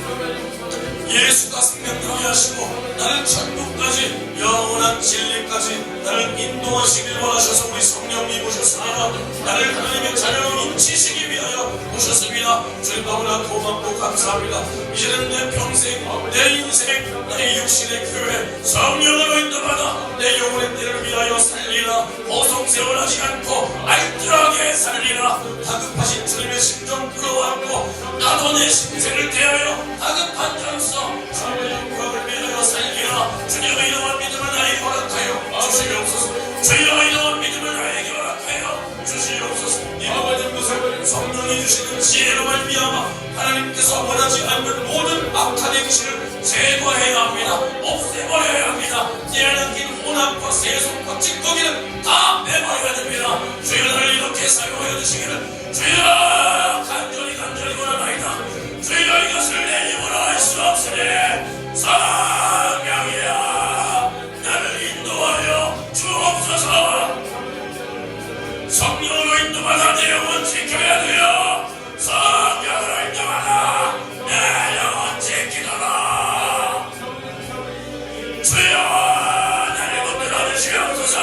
예수가 생명되게 하시고 나를 천국까지 영원한 진리까지 나를 인도하시길 원하셔서 우리 성령님 오셨습니다. 나를 하나님의 자녀로 인치시기 위하여 오셨습니다. 주님 너무나 고맙고 감사합니다. 이제는 내 평생 내 인생 내 육신의 교회 성령으로 인도받아 내 영혼의 때를 위하여 살리라. 보송세월하지 않고 알뜰하게 살리라. 다급하신 주님의 심정 끌어안고 나도 내 신생을 대하여 다급한 자로서 주님의 영광을 위하여 살리라. 주님의 이러한 믿음을 나에게 허락하여 주시옵소서. 주님의 이러한 믿음을 나에게 허락하여 주시옵소서. 이 모든 것을 성령이 주시는 지혜로 말미암아 하나님께서 원하지 않는 모든 악한 행실을 제거해야 합니다. 없애버려야 합니다. 내 안에 낀 혼합과 세속과 찌꺼기는 다 빼버려야 됩니다. 주여 나를 이렇게 사용하여 주시기를 주여 간절히 원하나이다. 주여 이것을 내 힘으로 할 수 없으니 성령이여 나를 인도하여 주옵소서. 성령으로 인도받아 내 영혼 지켜야 돼요. 성령으로 인도받아 내 영혼 지키도록 주여 나를 붙들어 주시옵소서.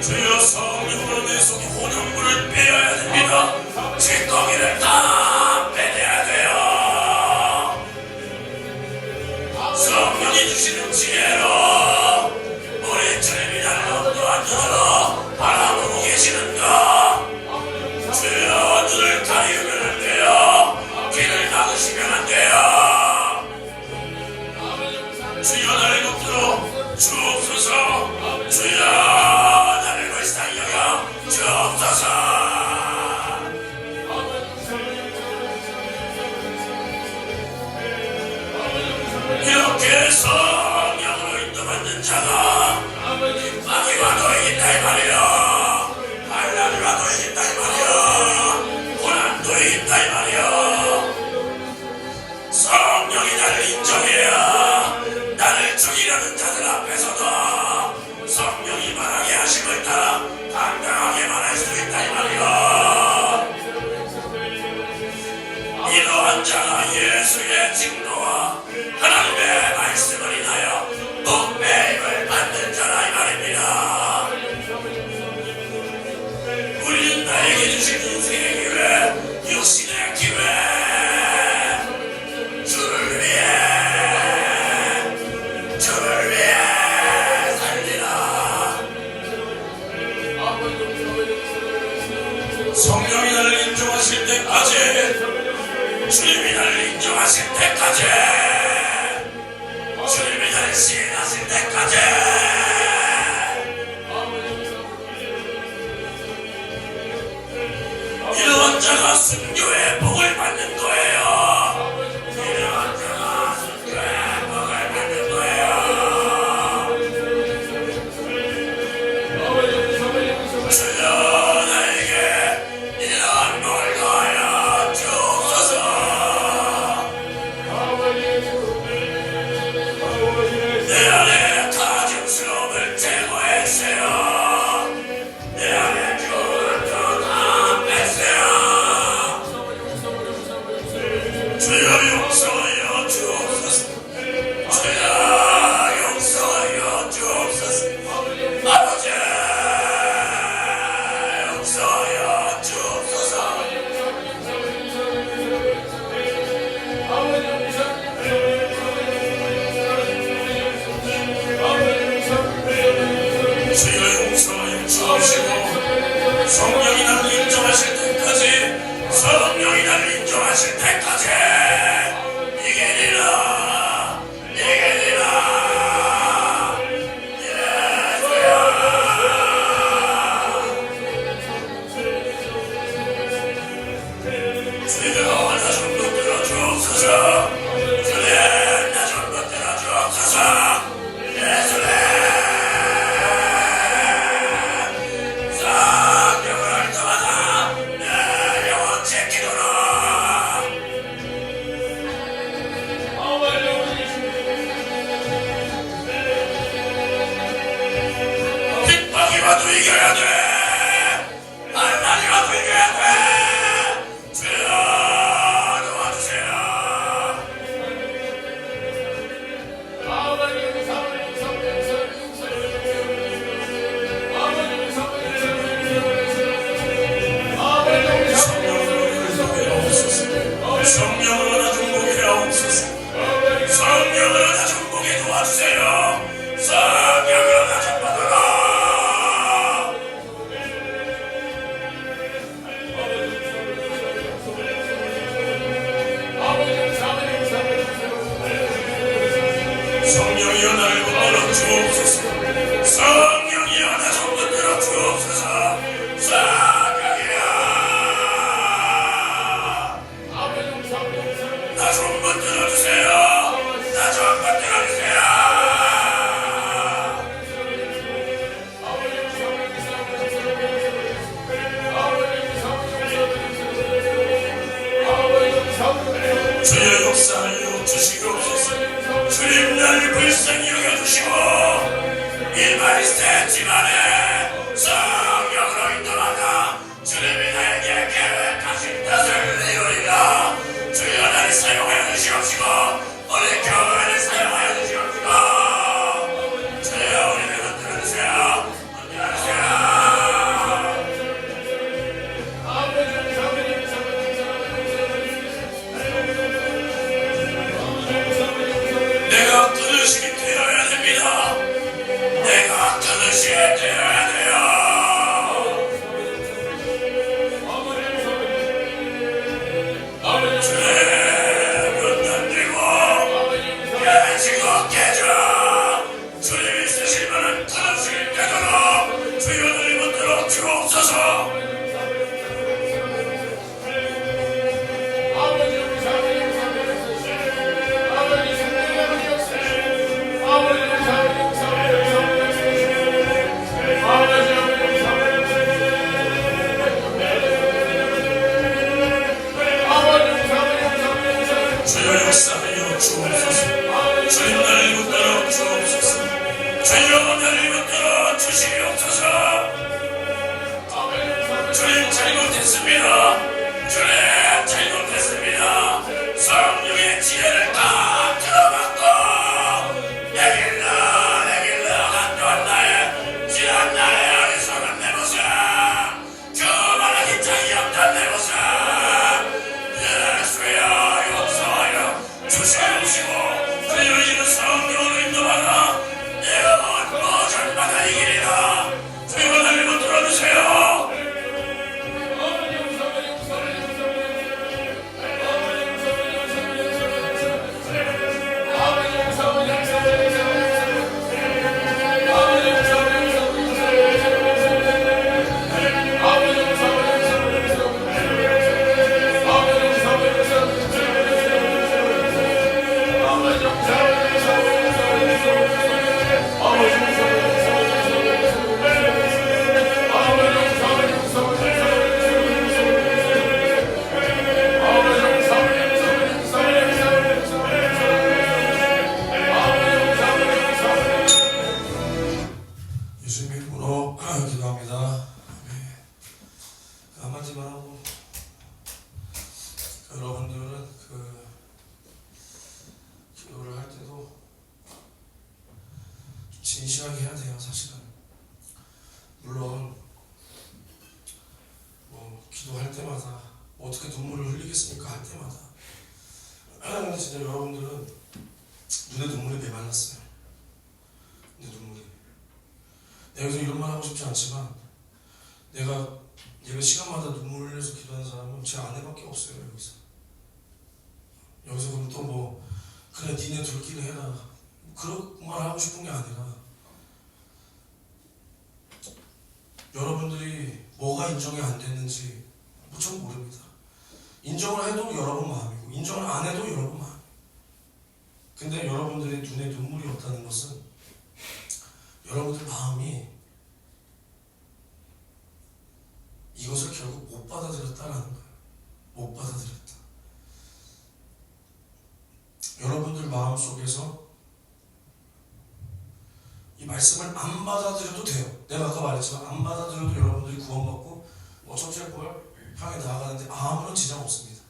주여 성령으로 내 속에 혼용물을 빼야 됩니다. 찌꺼기를 다 빼내야 돼요. 성령이 주시는 지혜로 우리 주님이 나를 어떠한 눈으로 바라보고 계시는가. 주여 눈을 가리우면 안 돼요. 귀를 막으시면 안 돼요. 주여 나를 붙들어 주옵소서. 주여 나를 불쌍히 여겨 주옵소서. 이렇게 성령으로 인도받는 자가 마귀와 노예겠다 이 말이야. 반란과 노예겠다 이 말이야. 고난도 있다 이 말이야. 성령이 나를 인정해야 나를 죽이려는 자들 앞에서도 성령이 말하게 하심을 따라 당당하게 말할 수 있다 이 말이야. 이러한 자가 예수의 직도와 하나님의 말씀을 인하여 묵매임을 받는 하나님이라도 이겨야 돼. 하나님이라도 이겨야 돼. 주여 도와주세요. 아버지 사모님 성령으로 나 중보게 하옵소서. 성령으로 나 중보게 도와주세요. 성령으로 나 중보하라. 성령이여 나를 붙들어 주옵소서. 성령이여 나 좀 붙들어 주옵소서. 성령이여 나 좀 붙들어 주세요. 나 좀 붙들어 주세요. 주여 역사하여 주시옵소서. 주님 나를 불쌍히 여겨주시고 이 말세 집안에 성령으로 인도하다 주님이 나에게 계획하신 뜻을 이루리라. 주여 나를 사용하여 주시옵시고 우리 교회를 사용하여 주시옵시고 주여 우리를 흔들어주세요. 흔들어주세요. 내가 그릇이 되어야 됩니다. 내가 그릇이 되어야 돼요. 주님 문 닫히고 깨지고 깨져. 주님이 쓰시면은 그릇이 되도록 주여 나를 붙들어 주옵소서. 주여 역사하여 주옵소서. 주님 나를 붙들어 주옵소서. 주여 나를 붙들어 주시옵소서. 주님 잘못했습니다. 주님 잘못했습니다. 성령의 지혜를 다 들어받고 내 길로 간도한 나의 지난 나의 어리석은 내 모습 그만하기 짝이 없던 내 모습 예수여 용서하여 주시옵시고 주여 이는 성령으로 인도하라. 내가 모전마다 이기리라. 주여 나를 붙들어 주세요. 예수 믿음으로 기도합니다. 한마디만 하고 여러분들은 기도를 할 때도 좀 진실하게 해야 돼요. 사실은 물론 기도할 때마다 어떻게 눈물을 흘리겠습니까? 할 때마다 근데 진짜 여러분들은 눈에 눈물이 메말랐어요. 내 눈물이 여기서 이런 말 하고 싶지 않지만 내가 예배 시간마다 눈물 흘려서 기도하는 사람은 제 아내밖에 없어요. 여기서 그럼 또 그래 니네 둘끼리 해라 그런 말 하고 싶은 게 아니라 여러분들이 뭐가 인정이 안 됐는지 전 모릅니다. 인정을 해도 여러분 마음이고 인정을 안 해도 여러분 마음이에요. 근데 여러분들의 눈에 눈물이 없다는 것은 여러분들 마음이 이것을 결국 못 받아들였다라는 거예요. 못 받아들였다. 여러분들 마음 속에서 이 말씀을 안 받아들여도 돼요. 내가 아까 말했지만 안 받아들여도 여러분들이 구원받고 천칠벌 향해 나아가는데 아무런 지장 없습니다.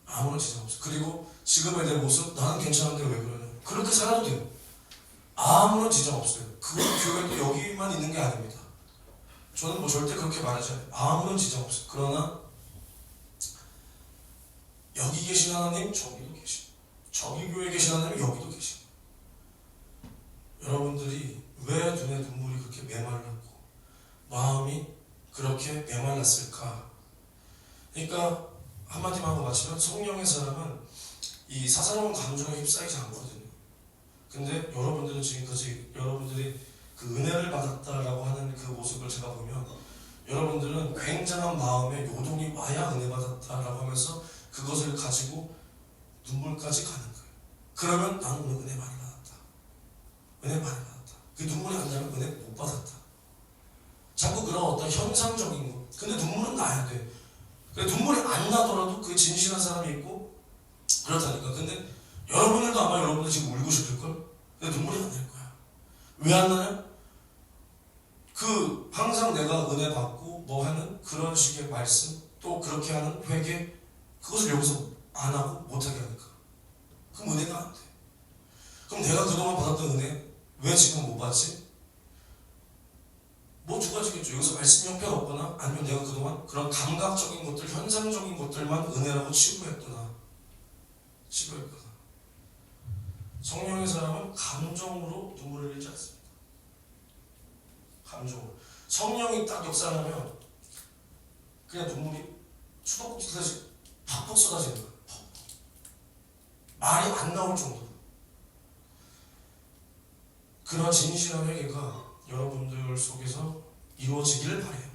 아무런 지장 없어요. 그리고 지금의 내 모습 나는 괜찮은데 왜 그러냐, 그렇게 살아도 돼요. 아무런 지장 없어요. 그 교회도 여기만 있는 게 아닙니다. 저는 뭐 절대 그렇게 말하지 않아요. 아무런 지장 없어요. 그러나 여기 계신 하나님 저기도 계시고, 저기 교회에 계신 하나님 여기도 계시고, 여러분들이 왜 눈에 눈물이 그렇게 메말랐고 마음이 그렇게 메말랐을까? 그러니까 한마디만 하고 마치면 성령의 사람은 이 사사로운 감정에 휩싸이지 않거든요. 근데 여러분들은 지금까지 여러분들이 그 은혜를 받았다라고 하는 그 모습을 제가 보면 여러분들은 굉장한 마음에 요동이 와야 은혜 받았다라고 하면서 그것을 가지고 눈물까지 가는 거예요. 그러면 나는 오늘 은혜 많이 받았다. 은혜 많이 받았다. 그 눈물이 안 나면 은혜 못 받았다. 자꾸 그런 어떤 현상적인 거. 근데 눈물은 나야 돼. 그래, 눈물이 안 나더라도 그 진실한 사람이 있고 그렇다니까. 근데 여러분들도 아마 여러분들 지금 울고 싶을걸? 근데 눈물이 안 날 거야. 왜 안 나냐? 그 항상 내가 은혜 받고 뭐 하는 그런 식의 말씀, 또 그렇게 하는 회개, 그것을 여기서 안 하고 못하게 하니까. 그럼 은혜가 안 돼. 그럼 내가 그동안 받았던 은혜 왜 지금 못 받지? 뭐 두 가지겠죠. 여기서 말씀 형편없거나 아니면 내가 그동안 그런 감각적인 것들, 현상적인 것들만 은혜라고 치부했구나. 성령의 사람은 감정으로 눈물을 흘리지 않습니다. 감정으로. 성령이 딱 역사하면 그냥 눈물이 수도꼭지 쏟아지 팍팍 쏟아지는 거예요. 말이 안 나올 정도로. 그런 진실한 회개가 여러분들 속에서 이루어지기를 바라요.